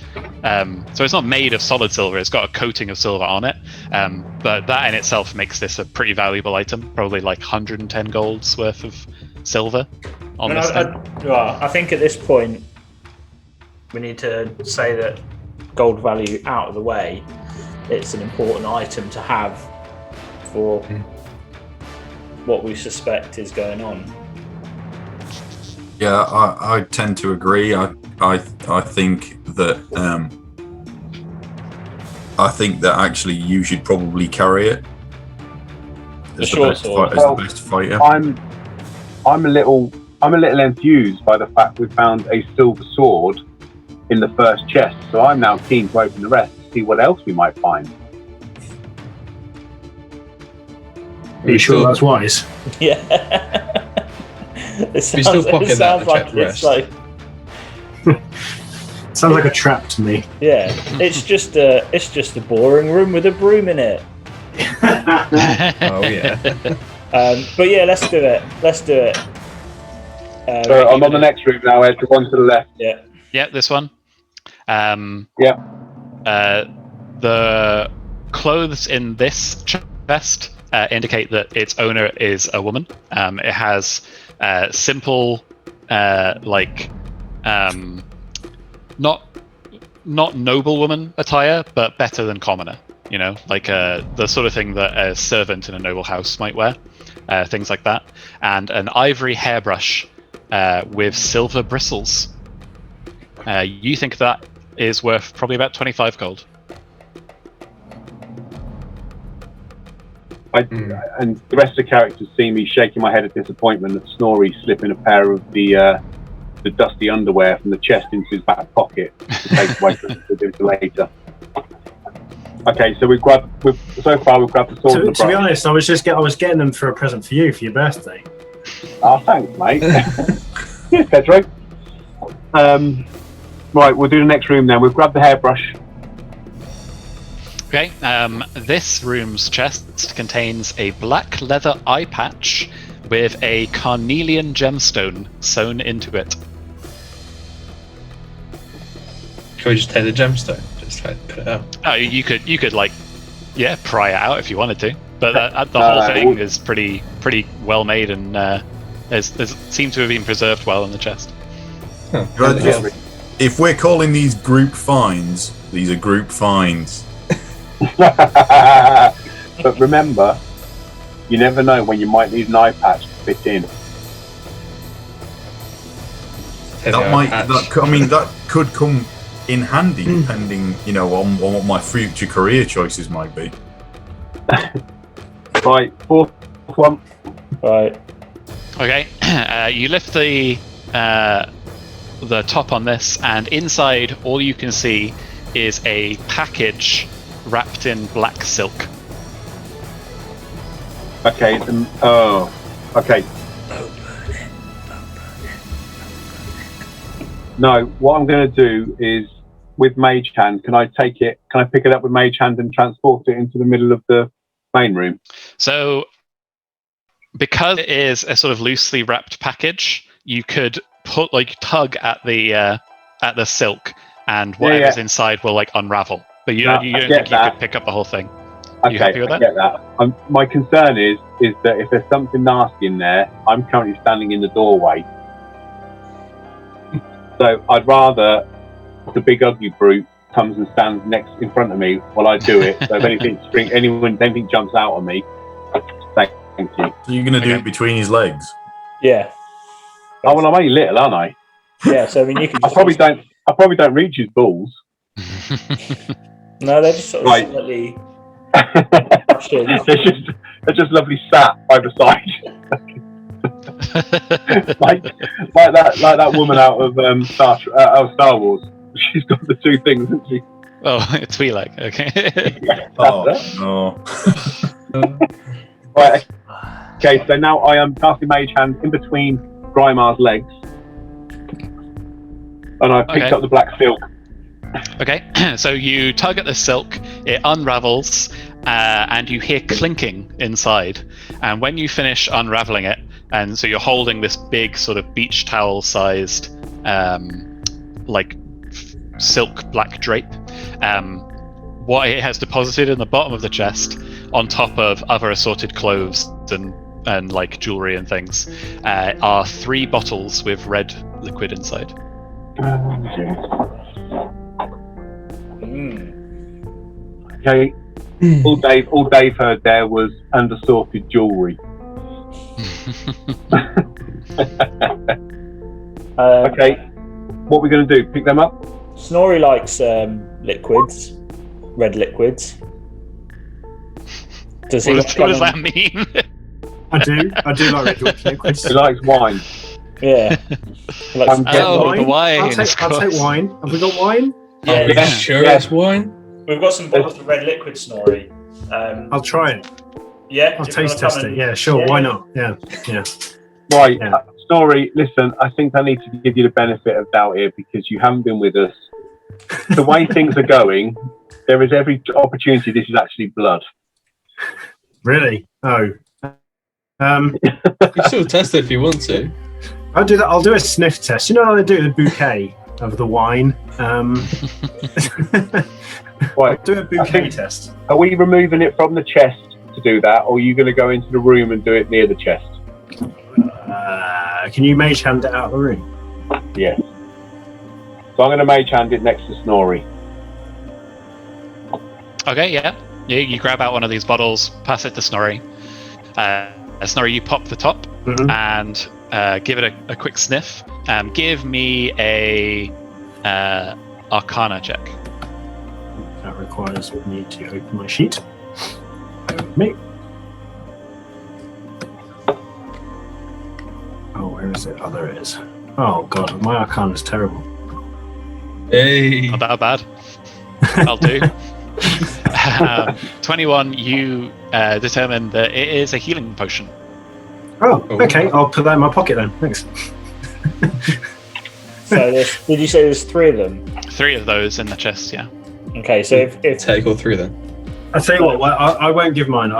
so it's not made of solid silver, it's got a coating of silver on it, but that in itself makes this a pretty valuable item, probably like 110 gold's worth of silver on this thing. I think at this point we need to say that gold value out of the way, it's an important item to have for what we suspect is going on. Yeah, I tend to agree. I think that actually you should probably carry it as the best fighter. I'm a little enthused by the fact we found a silver sword in the first chest, so I'm now keen to open the rest to see what else we might find. Are you sure that's wise? Yeah. It sounds like a trap to me. Yeah, it's just a boring room with a broom in it. Oh yeah. But yeah, let's do it. So I'm on the next room now, Ed. The one to the left. Yeah. Yeah, this one. Yeah. The clothes in this chest indicate that its owner is a woman. It has simple, not noblewoman attire, but better than commoner. You know, like the sort of thing that a servant in a noble house might wear, things like that. And an ivory hairbrush with silver bristles. You think that is worth probably about 25 gold. And the rest of the characters see me shaking my head at disappointment at Snorri slipping a pair of the dusty underwear from the chest into his back pocket to take away from him for later. Okay, so we've grabbed the sword and the brush. To be honest, I was getting them for a present for you for your birthday. Oh, thanks, mate. Yes, Pedro. Right, we'll do the next room then. We've grabbed the hairbrush. Okay, this room's chest contains a black leather eye patch with a carnelian gemstone sewn into it. Can we just take the gemstone? Just like put it out. Oh, you could like, pry it out if you wanted to, but the whole thing is pretty well made and seemed to have been preserved well in the chest. Huh. Right, if we're calling these group finds, these are group finds. But remember, you never know when you might need an eye patch to fit in. That could come in handy depending, on what my future career choices might be. Right, fourth one. Right. Okay, you lift the top on this, and inside all you can see is a package wrapped in black silk. Okay. Okay. No, what I'm going to do is with Mage Hand. Can I pick it up with Mage Hand and transport it into the middle of the main room? So, because it is a sort of loosely wrapped package, you could tug at the silk, and whatever's inside will unravel. But you don't think you could pick up the whole thing. You happy with that? I get that. My concern is that if there's something nasty in there, I'm currently standing in the doorway. So I'd rather the big ugly brute comes and stands in front of me while I do it. So if anything jumps out on me, thank you. So you're going to do it between his legs? Yeah. Oh well, I'm only little, aren't I? Yeah. So I mean, you can. I probably don't reach his balls. No, they're just sort of slightly. they're just lovely sat either side. like that woman out of Star Wars. She's got the two things, isn't she? Oh, Twi'lek. Okay. Yeah, no. Right. Okay. So now I am casting Mage Hand in between Grimar's legs, and I picked up the black silk. Okay. So you tug at the silk. It unravels, and you hear clinking inside. And when you finish unraveling it, and so you're holding this big sort of beach towel sized silk black drape, what it has deposited in the bottom of the chest on top of other assorted clothes and jewelry and things are 3 bottles with red liquid inside. Okay. All Dave heard there was undersorted jewelry. Okay, what are we going to do? Pick them up? Snorri likes liquids, red liquids. What does that mean? I do like red liquids. He likes wine. Yeah. Wine. Wine. I'll take wine. Have we got wine? Yeah, It's wine. We've got some bottles of red liquid, Snorri. I'll try it. Yeah. I'll taste test it. Yeah, sure. Why not? Yeah. Right. Yeah. Snorri, listen, I think I need to give you the benefit of doubt here because you haven't been with us. The way things are going, there is every opportunity this is actually blood. Really? Oh. You can still test it if you want to. I'll do that. I'll do a sniff test. You know how they do the bouquet of the wine? Right. Do a bouquet test. Are we removing it from the chest to do that, or are you going to go into the room and do it near the chest? Can you Mage Hand it out of the room? Yes. So I'm going to Mage Hand it next to Snorri. Okay, yeah. You grab out one of these bottles, pass it to Snorri. Snorri, you pop the top and give it a quick sniff. Give me a Arcana check. That requires me to open my sheet. Me. Where is it? Oh, there it is. Oh god, my Arcana is terrible. Hey. Not that bad. I'll do. 21, you determine that it is a healing potion. Oh, okay. I'll put that in my pocket then. Thanks. So did you say there's 3 of them? 3 of those in the chest, yeah. Okay, so if Take all 3 then. I'll tell you what. I won't give mine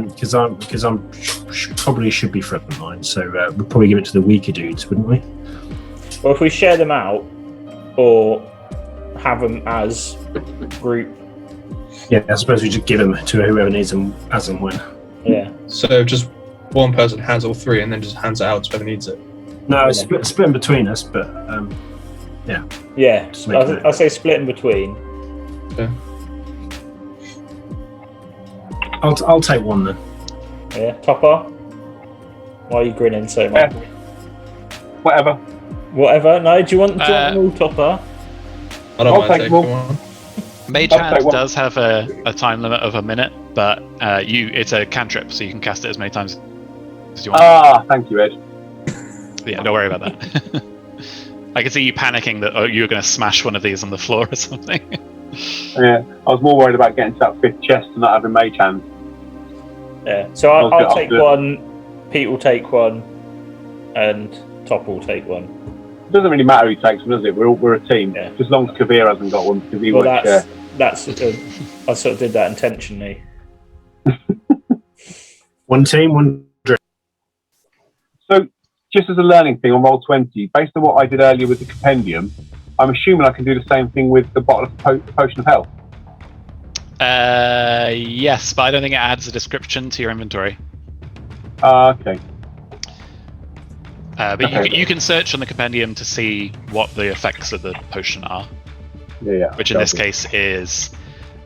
because I'm probably should be frontline. So we'll probably give it to the weaker dudes, wouldn't we? well, if we share them out or have them as group, Yeah, I suppose we just give them to whoever needs them as and when. yeah. So just one person has all 3 and then just hands it out to whoever needs it. No, it's split in between us, but Yeah, Just make it- I say split in between. I'll take one then. Yeah, Topper. Why are you grinning so much? Whatever. Whatever. No, do you want them all, Topper? I don't I'll mind take taking one. one. Mage I'll Hand take one. does have a time limit of a minute, but it's a cantrip, so you can cast it as many times as you want. Ah, thank you, Ed. Yeah, don't worry about that. I can see you panicking that you're going to smash one of these on the floor or something. Yeah, I was more worried about getting to that 5th chest and not having mage hand. Yeah. So I'll I'll do take it. one. Pete will take one, and Topper will take one. It doesn't really matter who takes one, does it? We're a team. Yeah. Just as long as Kavir hasn't got one, because he Well, won't share. that's I sort of did that intentionally. One team, one drink. So, just as a learning thing on Roll20, based on what I did earlier with the compendium, I'm assuming I can do the same thing with the bottle of potion of health. Yes, but I don't think it adds a description to your inventory. Okay. But Okay. you can search on the compendium to see what the effects of the potion are, Yeah. which in this case is,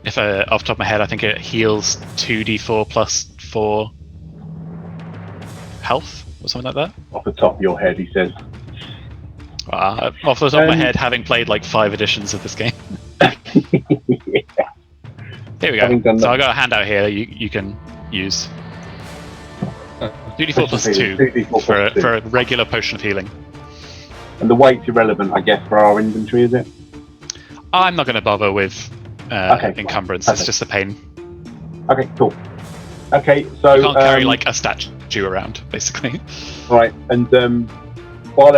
if off the top of my head, I think it heals 2d4 plus 4 health or something like that. Off the top of your head, he says. Off the top of my head, having played like 5 editions of this game. Here we Having go. done So that. I got a handout here that you can use. 2d4 plus 2 2d4 plus for 2. a regular potion of healing. And the weight's irrelevant, I guess, for our inventory, is it? I'm not going to bother with Okay, encumbrance. fine. It's just a pain. Okay, cool. Okay, so You can't carry like a statue around, basically. right, and while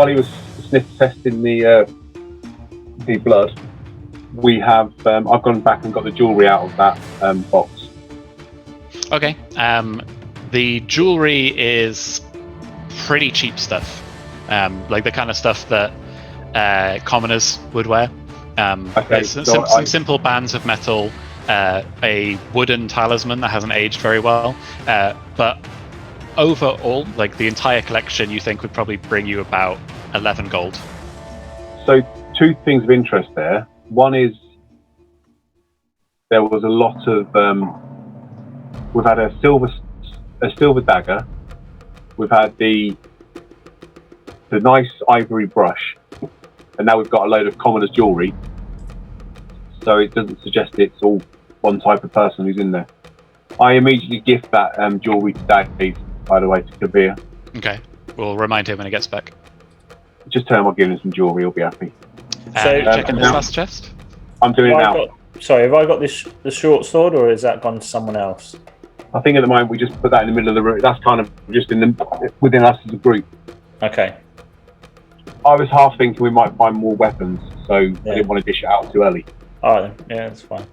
he was sniff testing the blood, we have I've gone back and got the jewellery out of that box. Okay. The jewelry is pretty cheap stuff, like the kind of stuff that commoners would wear. Okay, There's so some simple bands of metal, a wooden talisman that hasn't aged very well, but overall, like the entire collection, you think would probably bring you about 11 gold. So 2 things of interest there. One is there was a lot of we've had a silver dagger, we've had the nice ivory brush, and now we've got a load of commoners jewellery. So it doesn't suggest it's all one type of person who's in there. I immediately gift that jewellery to Dave, by the way, to Kavir. Okay. We'll remind him when he gets back. Just tell him I'll give him some jewellery, he'll be happy. So, checking this now- last chest. I'm doing it now. Have I got the short sword, or has that gone to someone else? I think at the moment we just put that in the middle of the room. That's kind of just within us as a group. Okay. I was half thinking we might find more weapons, so I didn't want to dish it out too early. All right, then. Yeah, that's fine.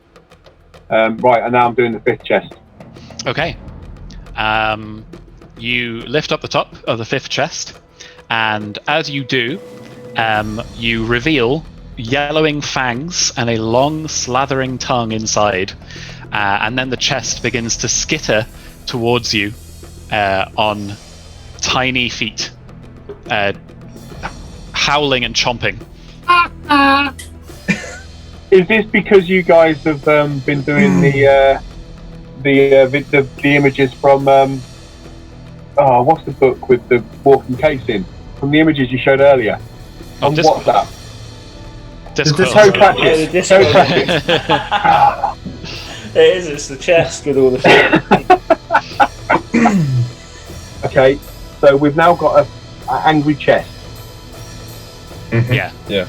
Right, and now I'm doing the 5th chest. Okay. You lift up the top of the 5th chest, and as you do, you reveal yellowing fangs and a long slathering tongue inside, and then the chest begins to skitter towards you on tiny feet, howling and chomping. Is this because you guys have been doing the images from what's the book with the walking case in? From the images you showed earlier. Oh, On Discord. WhatsApp. Discord. So Yeah, practice. the So Discord. practice. It is. It's the chest with all the. Okay, so we've now got angry chest. Yeah. Yeah.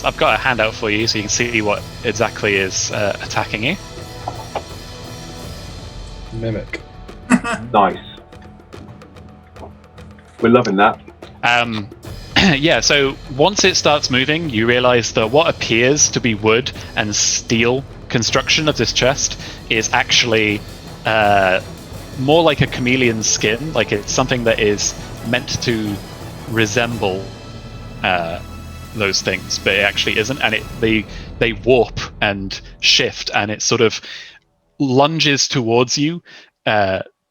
I've got a handout for you so you can see what exactly is attacking you. Mimic. Nice. We're loving that. Yeah, so once it starts moving, you realize that what appears to be wood and steel construction of this chest is actually more like a chameleon's skin. Like it's something that is meant to resemble those things, but it actually isn't. And they warp and shift, and it sort of lunges towards you,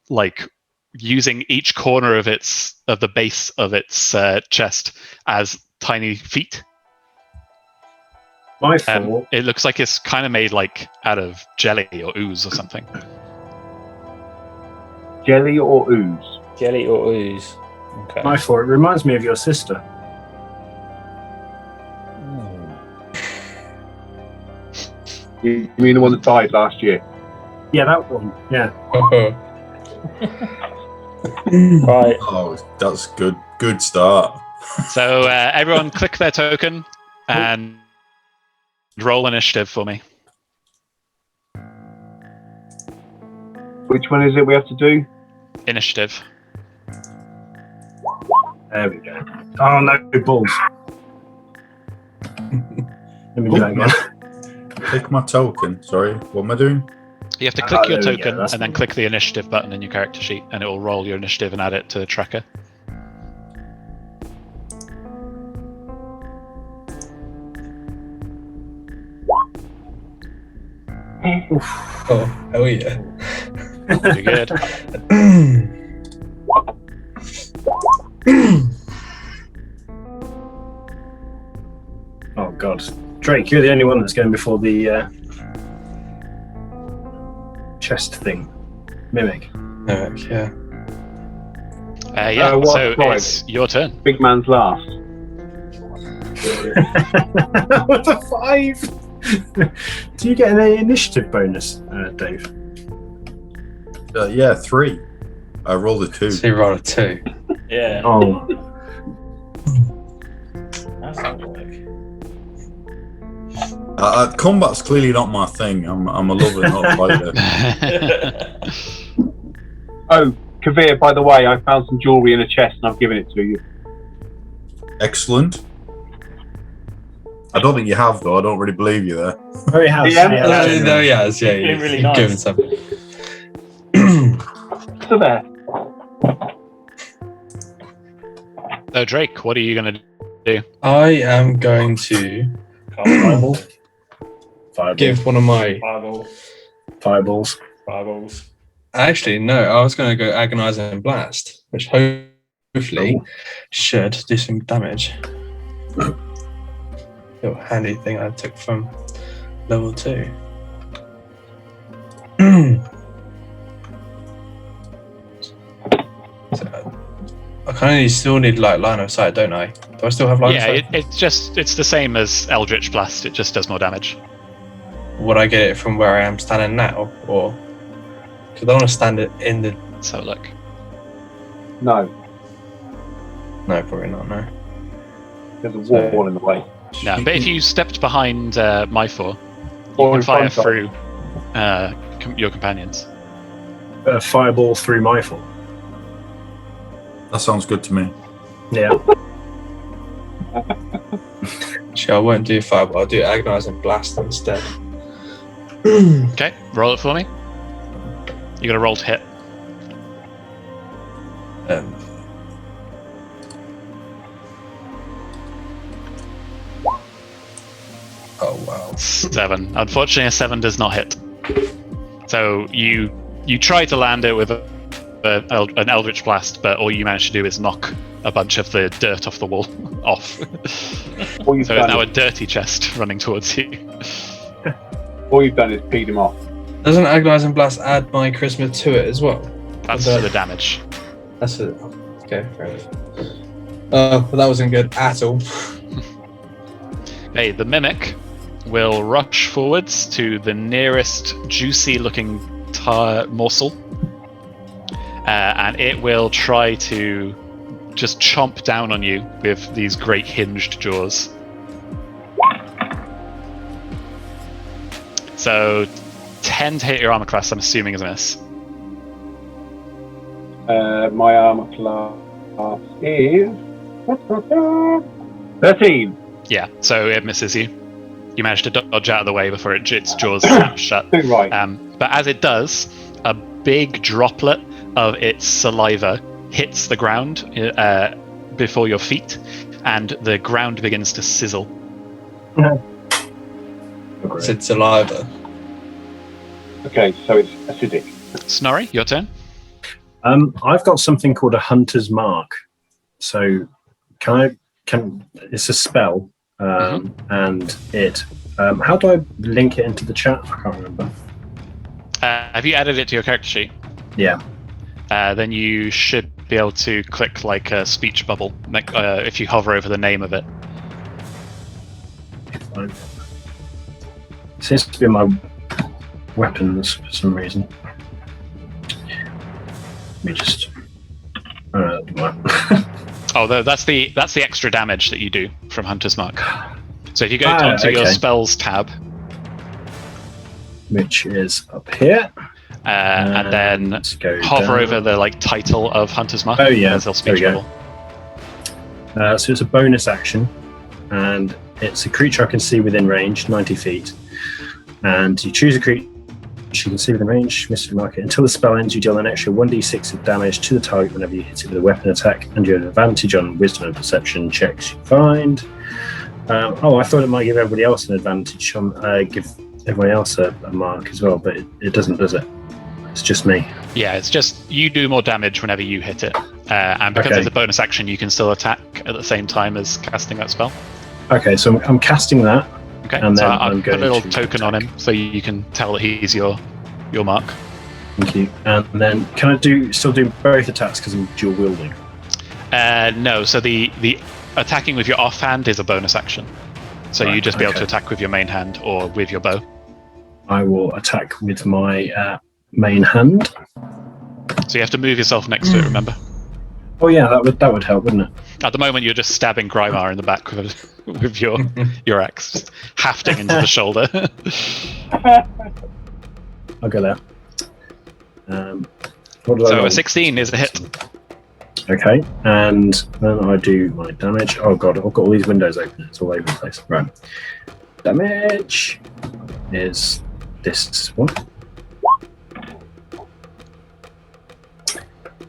like using each corner of the base of its chest as tiny feet. My fault. It looks like it's kind of made like out of jelly or ooze or something. Jelly or ooze? Jelly or ooze. Okay. My fault. It reminds me of your sister. You mean the one that died last year? Yeah, that one. Yeah. Right. Oh, that's good. Good start. So everyone click their token and roll initiative for me. Which one is it we have to do? Initiative. There we go. Oh no, balls. Let me do that again. Click my token. Sorry, what am I doing? You have to click your there we go, token that's and then fine. click the initiative button in your character sheet, and it will roll your initiative and add it to the tracker. Oh, hell yeah. Pretty good. Oh god, Drake, you're the only one that's going before the chest thing. Mimic. Mimic, yeah. Yeah, what so tribe? it's your turn. Big man's last. What a 5! Do you get an initiative bonus, Dave? Yeah, 3. I rolled a 2. So you roll a 2. Yeah. Oh, That sounds like. Combat's clearly not my thing. I'm a lover, not a fighter. Oh, Kavir, by the way, I found some jewellery in a chest and I've given it to you. Excellent. I don't think you have, though. I don't really believe you there. very house. Yeah. No, he has. Yeah, Been really you've nice. given some. So there. So Drake, what are you going to do? I am going to Fireball. Fireball. give one of my. Fireball. Fireballs. Fireballs. Actually, no, I was going to go Agonizing Blast, which hopefully should do some damage. Little handy thing I took from level 2. So, I kind of still need like line of sight, don't I? Do I still have line of Yeah, sight? it's the same as Eldritch Blast. It just does more damage. Would I get it from where I am standing now, or because I want to stand it in the? So look. No, No, probably not. No. there's a wall in the way. No, but if you stepped behind my four, you Or can in fire front of. through your companions. Fireball through my fault. That sounds good to me. Yeah. Actually, I won't do Fireball. I'll do Agonizing Blast instead. Okay, roll it for me. You got to roll to hit. Oh wow. 7. Unfortunately, a 7 does not hit. So you try to land it with an Eldritch Blast, but all you manage to do is knock a bunch of the dirt off the wall off. All you've, So it's done now a is, dirty chest running towards you. all you've done is peed him off. Doesn't Agonizing Blast add my charisma to it as well? That's Okay. for the damage. That's it. Okay, fair enough. But that wasn't good at all. Okay, the Mimic will rush forwards to the nearest juicy-looking morsel, and it will try to just chomp down on you with these great hinged jaws. So 10 to hit your armor class, I'm assuming, is a miss. My armor class is 13. Yeah, so it misses you. You manage to dodge out of the way before its jaws snap shut. Right. But as it does, a big droplet of its saliva hits the ground before your feet, and the ground begins to sizzle. Is it saliva? Okay, so it's acidic. Snorri, your turn. I've got something called a hunter's mark. So it's a spell, and it. How do I link it into the chat? I can't remember. Have you added it to your character sheet? Yeah. Then you should be able to click like a speech bubble if you hover over the name of it. It seems to be my weapons for some reason. Let me just. Oh, that's the extra damage that you do from Hunter's Mark. So if you go onto your spells tab, which is up here, and then hover over the title of Hunter's Mark. Oh yeah, there's a speech bubble. So it's a bonus action, and it's a creature I can see within range, 90 feet. And you choose a creature you can see within range, mystery mark it. Until the spell ends, you deal an extra 1d6 of damage to the target whenever you hit it with a weapon attack, and you have advantage on wisdom and perception checks you find. I thought it might give everybody else an advantage on give everyone else a mark as well, but it doesn't, does it? It's just me. Yeah, it's just you do more damage whenever you hit it, and because it's a bonus action, you can still attack at the same time as casting that spell. Okay, so I'm casting that. Okay, and so then I'll put a little to token on him so you can tell that he's your mark. Thank you. And then can I still do both attacks because I'm dual wielding? No, so the attacking with your offhand is a bonus action. So you just be able to attack with your main hand or with your bow. I will attack with my main hand. So you have to move yourself next to it, remember? Oh yeah, that would help, wouldn't it? At the moment, you're just stabbing Grimar in the back with your axe, just hafting into the shoulder. I'll go there. So a 16 is a hit. Okay, and then I do my damage. Oh god, I've got all these windows open. It's all over the place. Right. Damage is this one.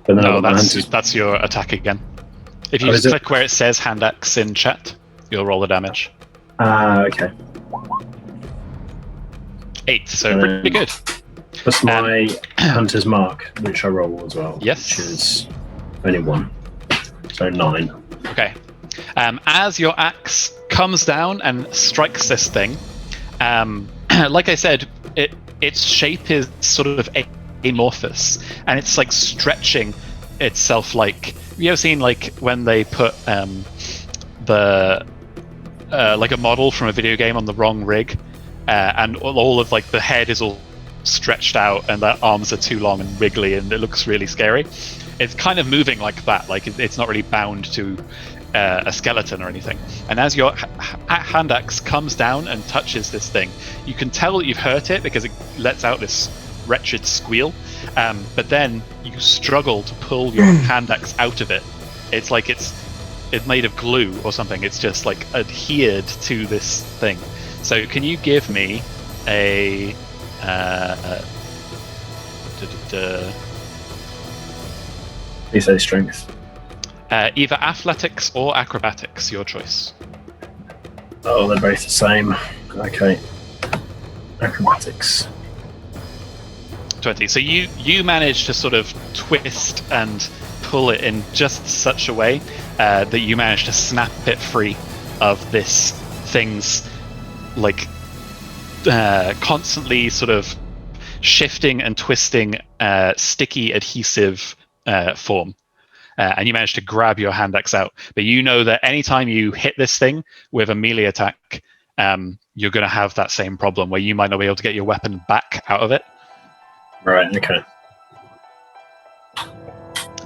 But no, that's your attack again. If you just click where it says hand axe in chat, you'll roll the damage. Okay. 8, so pretty good. Plus my hunter's mark, which I roll as well. Yes. Which is only 1. So 9. Okay. As your axe comes down and strikes this thing, like I said, its shape is sort of amorphous, and it's like stretching itself. Like, you ever seen when they put a model from a video game on the wrong rig, and all of the head is all stretched out and the arms are too long and wiggly and it looks really scary. It's kind of moving like that, it's not really bound to a skeleton or anything. And as your hand axe comes down and touches this thing, you can tell that you've hurt it because it lets out this wretched squeal, but then you struggle to pull your hand axe out of it. It's like it's made of glue or something. It's just adhered to this thing. So can you give me a Please say strength. Either athletics or acrobatics, your choice. Oh, they're both the same. Okay. Acrobatics. 20. So you manage to sort of twist and pull it in just such a way that you manage to snap it free of this thing's constantly sort of shifting and twisting sticky adhesive form. And you manage to grab your hand axe out. But you know that anytime you hit this thing with a melee attack, you're going to have that same problem where you might not be able to get your weapon back out of it. Right, okay.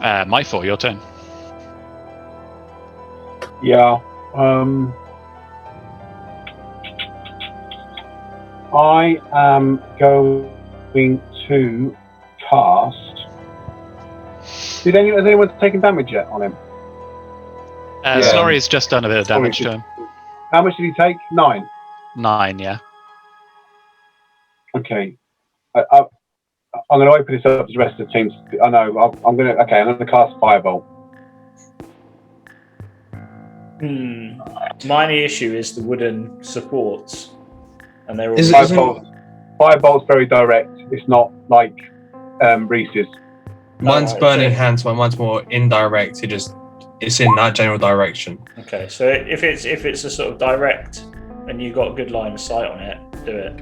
Myfor, your turn. Yeah. I am going to cast. Has anyone taken damage yet on him? Snorri's just done a bit of damage to him. How much did he take? 9. 9, yeah. Okay. I'm going to open this up to the rest of the teams. I know. I'm going to cast Firebolt. My only issue is the wooden supports, and they're all. Firebolt's very direct. It's not like Rhys's. Mine's burning hands. Mine's more indirect. It's in that general direction. Okay, so if it's a sort of direct, and you got a good line of sight on it, do it.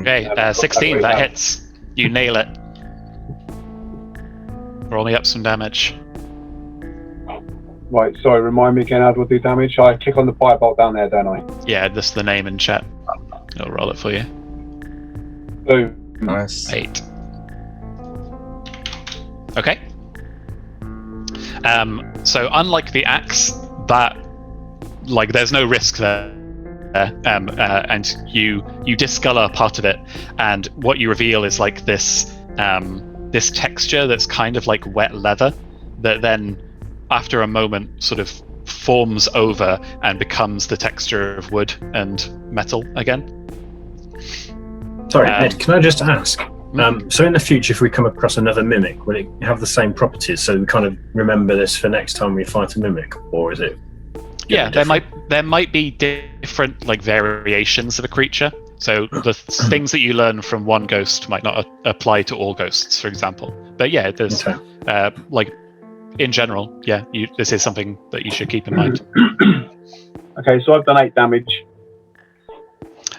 Okay, 16. That hits. You nail it. Roll me up some damage. Right, sorry, remind me again how do I do damage? I click on the firebolt down there, don't I? Yeah, just the name in chat. I'll roll it for you. Boom. Nice. 8. Okay. So unlike the axe, there's no risk there. And you discolor part of it, and what you reveal is like this texture that's kind of like wet leather that then after a moment sort of forms over and becomes the texture of wood and metal again. Sorry, Ed, can I just ask? So in the future, if we come across another mimic, will it have the same properties? So we kind of remember this for next time we fight a mimic, or is it? Yeah, there might be different like variations of a creature. So the things that you learn from one ghost might not apply to all ghosts, for example. But yeah, there's like in general, this is something that you should keep in mind. Okay, so I've done 8 damage.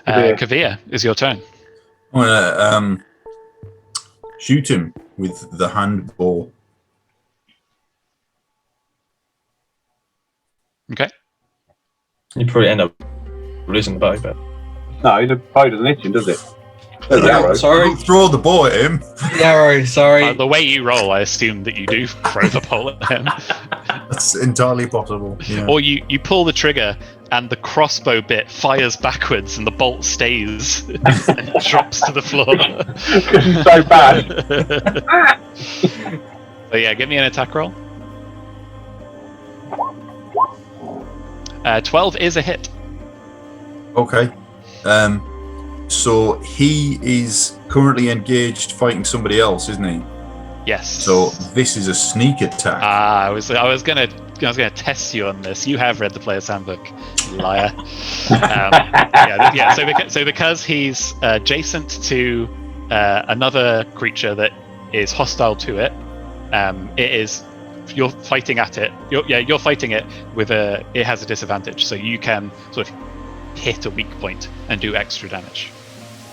Kavir, is your turn. I'm gonna shoot him with the hand bow. Okay. You probably end up losing the bow, but No, the bow doesn't hit him, does it? There's the arrow. sorry. Don't throw the bow at him. The arrow, sorry. The way you roll, I assume that you do throw the bow at him. That's entirely possible. Yeah. Or you pull the trigger and the crossbow bit fires backwards and the bolt stays and drops to the floor. Because he's so bad. But yeah, give me an attack roll. 12 is a hit. Okay. So he is currently engaged fighting somebody else, isn't he? Yes. So this is a sneak attack. I was gonna test you on this. You have read the player's handbook, liar. So because he's adjacent to another creature that is hostile to it, you're fighting at it. You're fighting it with it has a disadvantage, so you can sort of hit a weak point and do extra damage.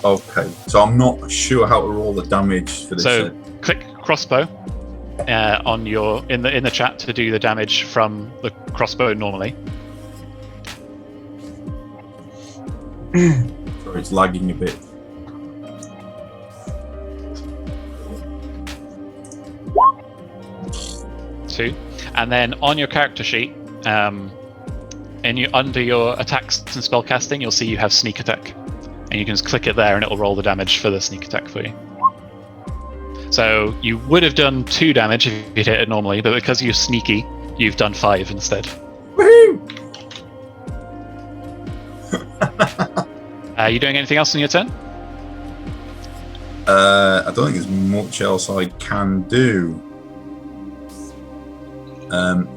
Okay, so I'm not sure how to roll the damage for this. So click crossbow on your in the chat to do the damage from the crossbow normally. Sorry, it's lagging a bit. Two, and then on your character sheet, under your attacks and spellcasting, you'll see you have sneak attack, and you can just click it there, and it'll roll the damage for the sneak attack for you. So you would have done 2 damage if you'd hit it normally, but because you're sneaky, you've done 5 instead. Woohoo! Are you doing anything else on your turn? I don't think there's much else I can do.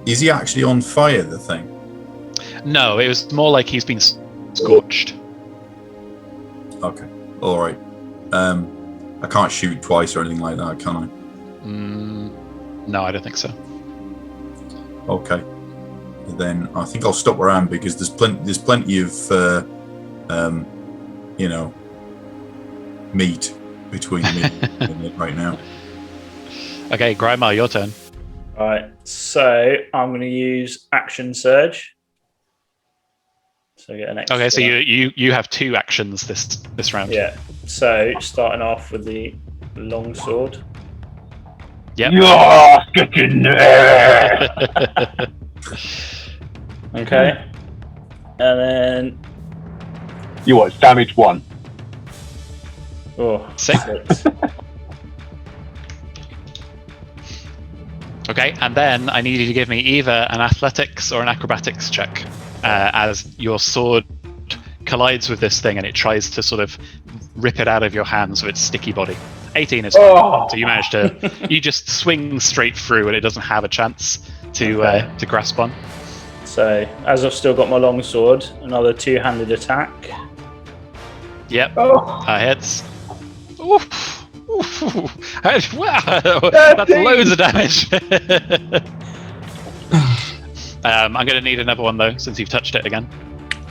Is he actually on fire, the thing? No, it was more like he's been scorched. Okay, alright. I can't shoot twice or anything like that, can I? No, I don't think so. Okay. Then I think I'll stop where I am because there's plenty of meat between me and it right now. Okay, Grima, your turn. Right, so I'm going to use Action Surge. So get an extra. Okay, so you have 2 actions this round. Yeah. So starting off with the long sword. Yep. Yes, get in there. Okay. And then You what? It's damage 1. oh, 6. Okay, and then I need you to give me either an athletics or an acrobatics check as your sword collides with this thing and it tries to sort of rip it out of your hands with its sticky body. 18 is fine. Oh. So you manage to, you just swing straight through and it doesn't have a chance to grasp on. So as I've still got my long sword, another 2-handed attack. Yep, Oh. hits. Oof. Oof. Wow, that's loads of damage. I'm going to need another one though, since you've touched it again.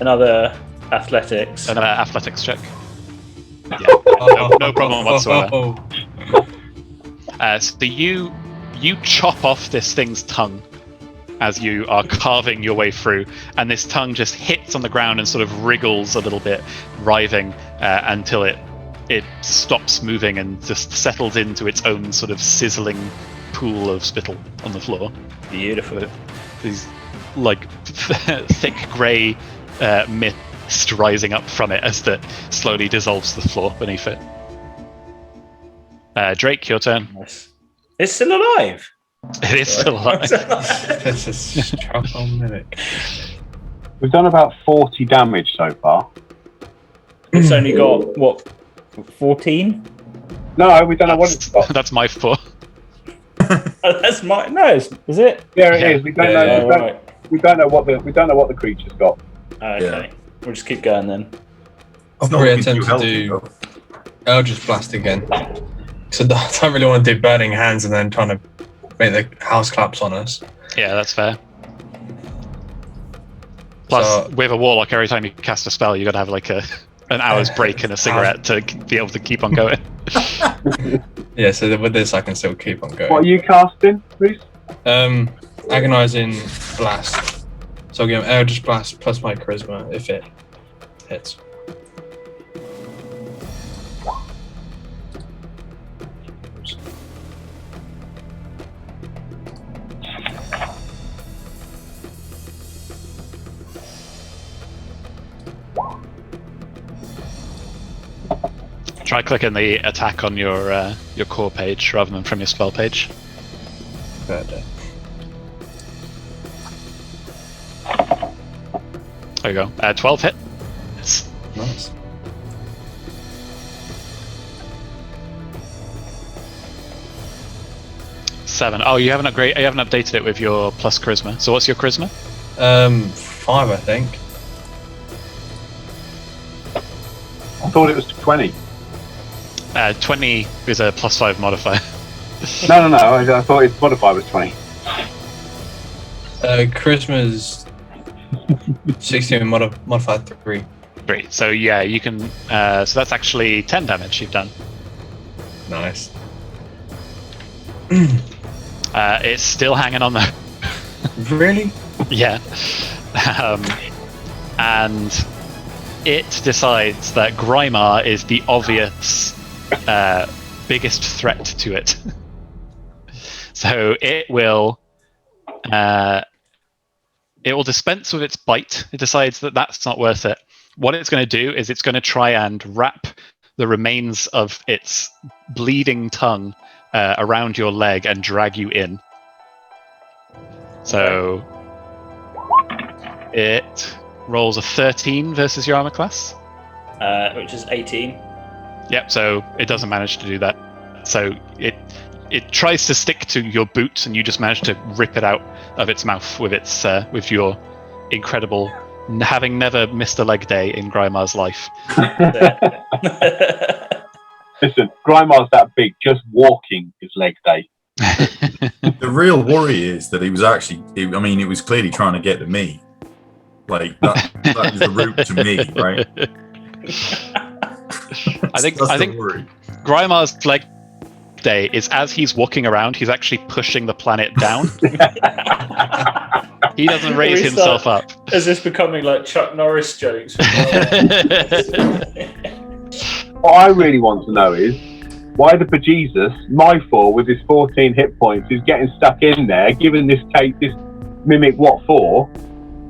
Another athletics. Another athletics check. Yeah, no problem whatsoever. So you chop off this thing's tongue as you are carving your way through, and this tongue just hits on the ground and sort of wriggles a little bit, writhing until it stops moving and just settles into its own sort of sizzling pool of spittle on the floor. Beautiful. These like thick grey mist rising up from it as it slowly dissolves the floor beneath it. Drake, your turn. Nice. It's still alive. It is still alive. This is struggle mimic. We've done about 40 damage so far. It's only got what, 14? No, we don't know what it's got. That's my 4. Oh, that's my is it? Yeah, it is. We don't know. Yeah, we, don't, right. we don't know what the creature's got. Okay, we'll just keep going then. I'll probably attempt to do Eldritch Blast again. So I don't really want to do Burning Hands and then trying to make the house collapse on us. Yeah, that's fair. Plus, with a warlock, every time you cast a spell, you got to have like an hour's break and a cigarette to be able to keep on going. Yeah, so with this, I can still keep on going. What are you casting, Rhys? Agonizing Blast. So I'll give him Eldritch Blast plus my Charisma if it hits. Try clicking the attack on your core page rather than from your spell page. But, There you go. 12 hit. Yes. nice. Seven. Oh, you haven't updated it with your plus charisma. So what's your charisma? 5, I think. I thought it was 20. 20 is a +5 modifier. No. I thought its modifier was 20. Charisma's 16 modified 3. Great. So yeah, you can. So that's actually 10 damage you've done. Nice. It's still hanging on there. Really? Yeah. And it decides that Grymar is the obvious biggest threat to it. So it will dispense with its bite. It decides that that's not worth it. What it's going to do is it's going to try and wrap the remains of its bleeding tongue around your leg and drag you in. So it rolls a 13 versus your armor class. Which is 18. Yep, so it doesn't manage to do that. So it tries to stick to your boots, and you just manage to rip it out of its mouth with its with your incredible, having never missed a leg day in Grymar's life. Listen, Grymar's that big. Just walking is leg day. The real worry is that he was actually, it was clearly trying to get to me. Like, that is the route to me, right? I think worry. Grymar's leg day is as he's walking around, he's actually pushing the planet down. He doesn't raise himself up. Is this becoming like Chuck Norris jokes? What I really want to know is why the bejesus, my 4 with his 14 hit points, is getting stuck in there, giving this mimic what for,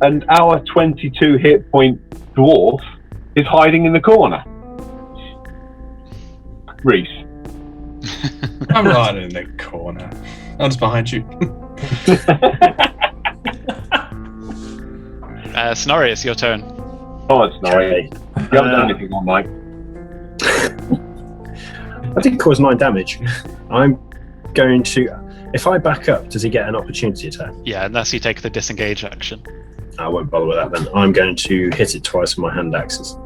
and our 22 hit point dwarf is hiding in the corner. Rhys. I'm right in the corner. I'm just behind you. Snorri, it's your turn. Oh, it's Snorri. You haven't done anything all night. I did cause 9 damage. I'm going to. If I back up, does he get an opportunity attack? Yeah, unless you take the disengage action. I won't bother with that then. I'm going to hit it twice with my hand axes.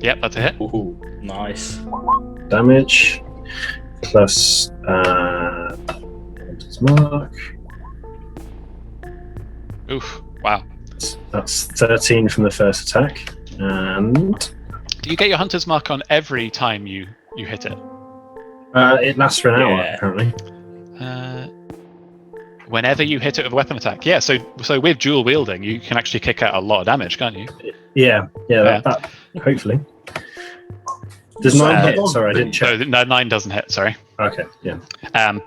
Yep, that's a hit. Ooh. Nice. Damage plus Hunter's Mark. Oof, wow. That's 13 from the first attack. And Do you get your hunter's mark on every time you hit it? it lasts for an hour, Yeah. apparently. Whenever you hit it with a weapon attack. Yeah, so with dual wielding, you can actually kick out a lot of damage, can't you? Yeah. That, hopefully. Does 9 hit? Sorry, I didn't check. No, 9 doesn't hit, sorry. Okay, yeah.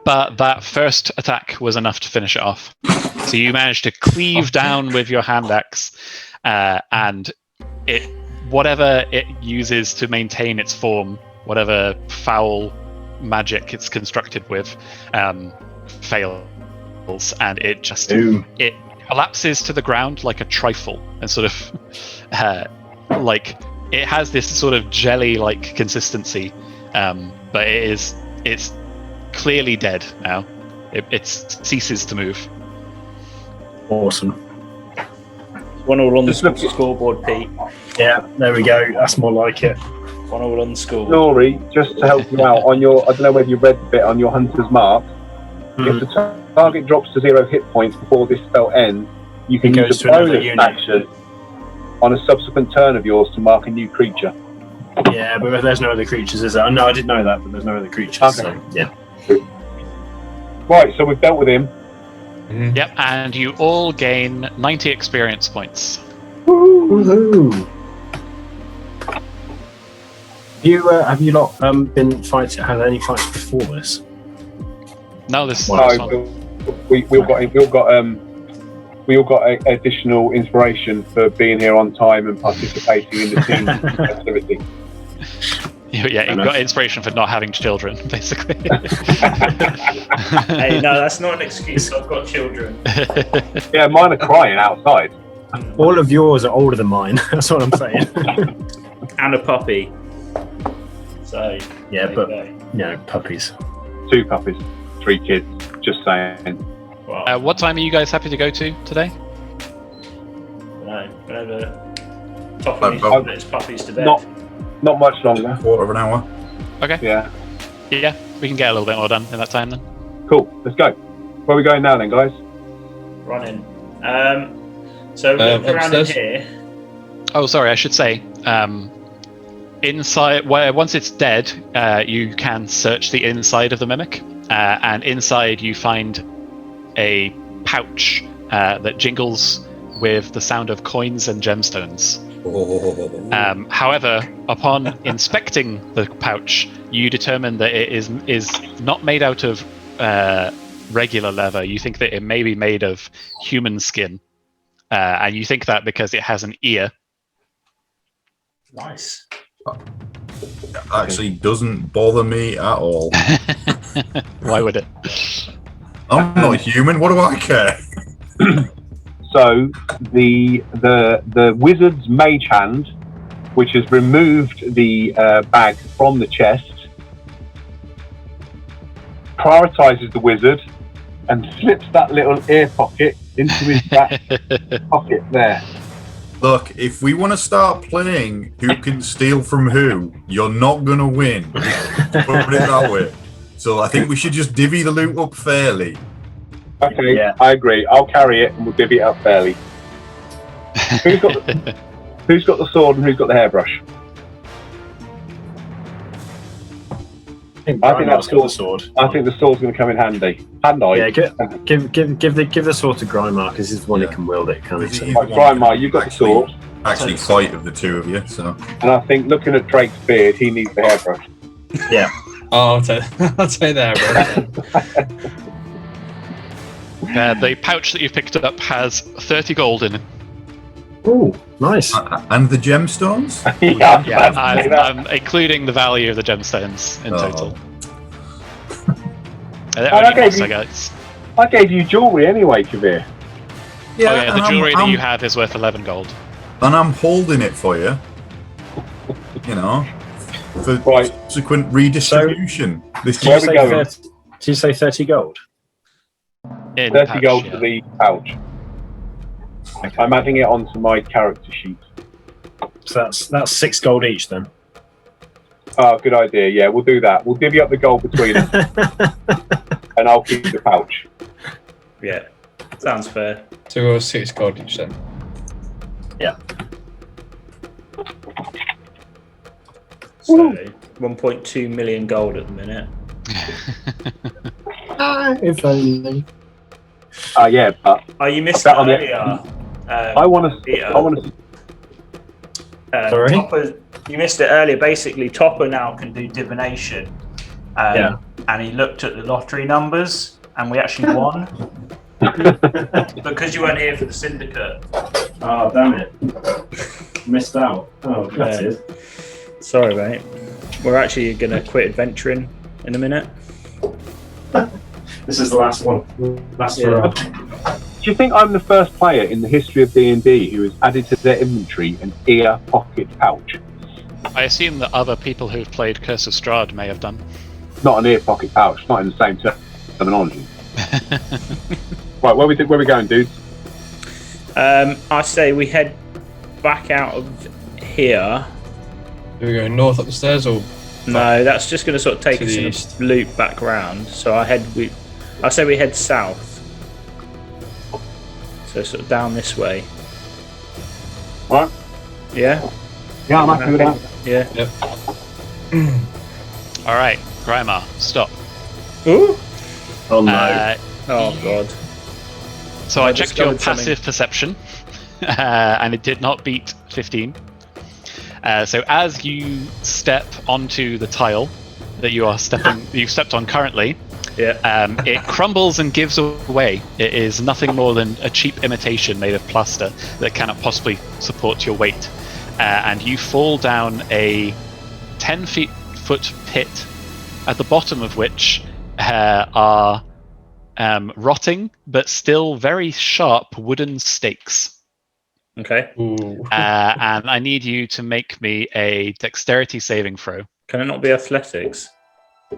But that first attack was enough to finish it off. So you managed to cleave down with your hand axe, and whatever it uses to maintain its form, whatever foul magic it's constructed with, fails, and it just it collapses to the ground like a trifle, and sort of like it has this sort of jelly-like consistency, but it's clearly dead now. It ceases to move. Awesome. 1-1 on the Just look at- scoreboard, Pete. Yeah, there we go. That's more like it. 1-1 on the scoreboard. Snorri, just to help you out, on your, I don't know whether you read the bit on your Hunter's Mark, if the target drops to 0 hit points before this spell ends, you can It goes use a to another bonus unit. action on a subsequent turn of yours to mark a new creature. Yeah, but there's no other creatures, is there? No, I didn't know that, but there's no other creatures. Okay. So, yeah. Right, so we've dealt with him. Yep, and you all gain 90 experience points. Woohoo! Have you lot been fighting? Had any fights before this? No, this is the No, last one. we all got additional inspiration for being here on time and participating in the team activity. Yeah, you've got inspiration for not having children, basically. Hey, no, that's not an excuse. I've got children. Yeah, mine are crying outside. All of yours are older than mine. That's what I'm saying. And a puppy. So, Yeah, there but you go. puppies. 2 puppies, 3 kids. Just saying. Well, What time are you guys happy to go to today? no, whenever Toffee Like, needs to put his puppies to bed. Not much longer. Quarter of an hour. Okay. Yeah. Yeah, we can get a little bit more done in that time then. Cool. Let's go. Where are we going now then, guys? Running. So look around in upstairs? here. Oh, sorry, I should say. Inside, once it's dead, you can search the inside of the mimic, and inside you find a pouch that jingles with the sound of coins and gemstones. However, upon inspecting the pouch, you determine that it is not made out of regular leather. You think that it may be made of human skin, and you think that because it has an ear. Nice. Actually doesn't bother me at all. Why would it? I'm not human, what do I care? So the wizard's mage hand, which has removed the bag from the chest, prioritizes the wizard and slips that little ear pocket into his back pocket there. Look, if we want to start playing who can steal from who, you're not going to win. Put it that way. So I think we should just divvy the loot up fairly. Okay, Yeah. I agree. I'll carry it and we'll divvy it up fairly. Who's got the sword and who's got the hairbrush? I think that's got the sword. I think the sword's going to come in handy. Hand eye. Yeah, give the sword to Grindmark because he's the one who can wield it, can't he? So- Right, Grindmar, you've got the sword. Actually fight of the two of you, so. And I think looking at Drake's beard, he needs the hairbrush. Yeah. Oh, I'll take that, bro. The pouch that you've picked up has 30 gold in it. Oh, nice. And the gemstones? Yeah, I'm including the value of the gemstones in total. I gave you jewellery anyway, Kavir. Yeah, the jewellery that you have is worth 11 gold. And I'm holding it for you. You know, for subsequent redistribution. Did you say 30 gold? 30 gold for the pouch. I'm adding it onto my character sheet. So that's 6 gold each then. Oh, good idea. Yeah, we'll do that. We'll divvy up the gold between us. And I'll keep the pouch. Yeah, sounds fair. 2 or 6 gold each then. Yeah. So 1.2 million gold at the minute. If only. Yeah, but you missed that earlier. I want to. Sorry? Topper, you missed it earlier. Basically, Topper now can do divination. And he looked at the lottery numbers, and we actually won. Because you weren't here for the syndicate. Oh, damn it. Missed out. Oh, gutted. Sorry, mate. We're actually going to quit adventuring in a minute. This is the last one. Last hurrah. Do you think I'm the first player in the history of D&D who has added to their inventory an ear pocket pouch? I assume that other people who've played Curse of Strahd may have done. Not an ear pocket pouch, not in the same terminology. Right, where we going, dudes? I say we head back out of here. Do we go north up the stairs or? No, that's just going to sort of take to us the in east. a loop back round. So I say we head south. So sort of down this way. Right. Yeah. Yeah, I'm happy with that. Yeah. Yep. All right, Grimer, stop. Ooh. Oh no. Oh god. So I checked your discovered passive perception, and it did not beat 15. So as you step onto the tile that you've stepped on currently, it crumbles and gives away. It is nothing more than a cheap imitation made of plaster that cannot possibly support your weight, and you fall down a 10-foot pit, at the bottom of which are rotting but still very sharp wooden stakes. Okay. And I need you to make me a dexterity saving throw. Can it not be athletics?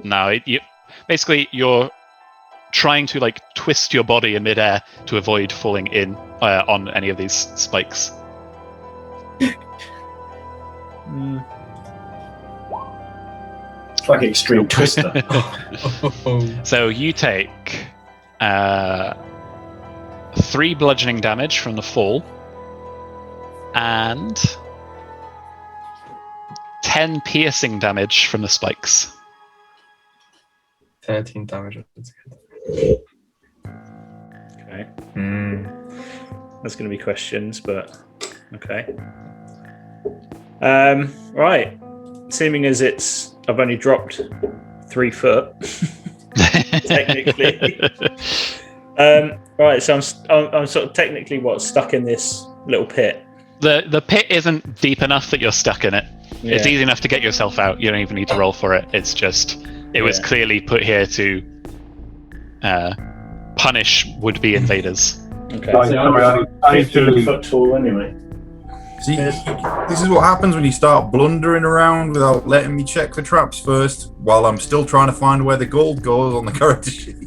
No, you're trying to twist your body in midair to avoid falling in on any of these spikes. It's like an extreme twister. So you take 3 bludgeoning damage from the fall and 10 piercing damage from the spikes. 13 damage. Okay. There's going to be questions, but okay. Right. Seeming as I've only dropped 3 foot, technically. Right. So I'm sort of technically stuck in this little pit. The pit isn't deep enough that you're stuck in it. Yeah. It's easy enough to get yourself out. You don't even need to roll for it. It's just it was clearly put here to punish would-be invaders. Okay. I need to 15 foot tall anyway. See, this is what happens when you start blundering around without letting me check the traps first, while I'm still trying to find where the gold goes on the character sheet.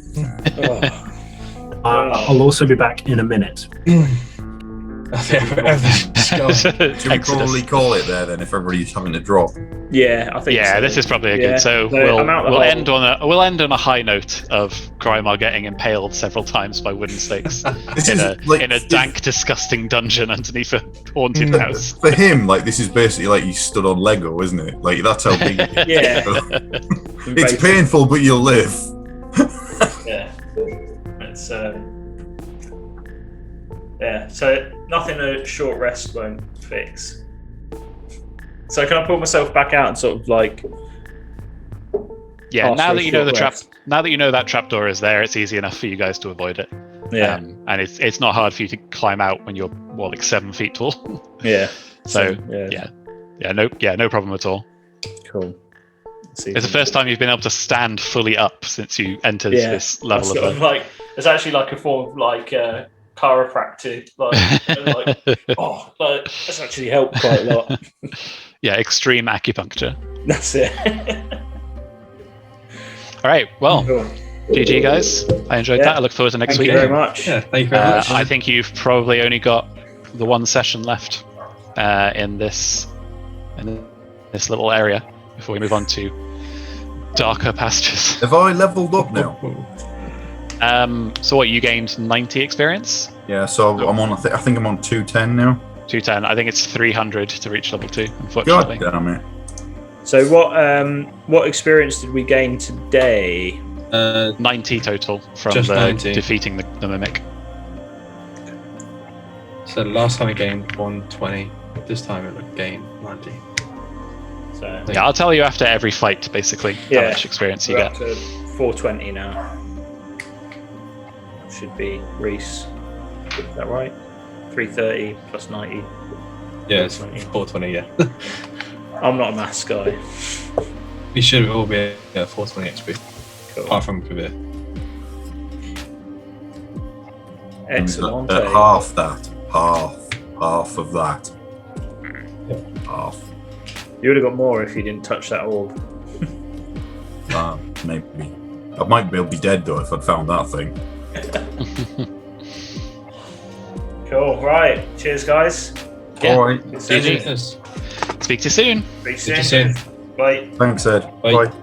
I'll also be back in a minute. Should we probably call it there then if everybody's having a drop? Yeah, I think. Yeah, so. This is probably a good. So we'll end on a high note of Grymar getting impaled several times by wooden stakes in a dank, disgusting dungeon underneath a haunted house. For him, this is basically like you stood on Lego, isn't it? That's how big it is. Yeah. It's painful, but you'll live. Yeah. It's yeah. So nothing a short rest won't fix. So can I pull myself back out and sort of Yeah, now that you know that trapdoor is there, it's easy enough for you guys to avoid it. Yeah. And it's not hard for you to climb out when you're like 7 feet tall. Yeah. So yeah. no problem at all. Cool. It's the first time you've been able to stand fully up since you entered this level That's of like it's actually like a form of like chiropractic. That's actually helped quite a lot. yeah, extreme acupuncture. That's it. All right, well, Cool. GG guys. I enjoyed that. I look forward to next Thank week. you very much. Yeah, thank you very much. I think you've probably only got the one session left in this little area before we move on to darker pastures. Have I leveled up now? So what, you gained 90 experience? Yeah, so I'm on. I think I'm on 210 now. 210. I think it's 300 to reach level 2. Unfortunately. God damn it! So what experience did we gain today? 90 total from Just 90. defeating the mimic. So last time I gained 120. This time it would gain 90. So Yeah, I'll tell you after every fight, basically, how much experience you we're get. up to 420 now. Should be Rhys. Is that right? 330 plus 90. Yeah, it's 420. 420. Yeah, I'm not a maths guy. we should all be at 420 XP. Cool. Apart from Kavir. Excellent. Half that. Half of that. Half. You would have got more if you didn't touch that orb. Maybe. I might be able to be dead though if I'd found that thing. Cool. Right. Cheers, guys. Yeah. All right. GG. Speak to you soon. Speak See you soon. Bye. Thanks, Ed. Bye. Bye.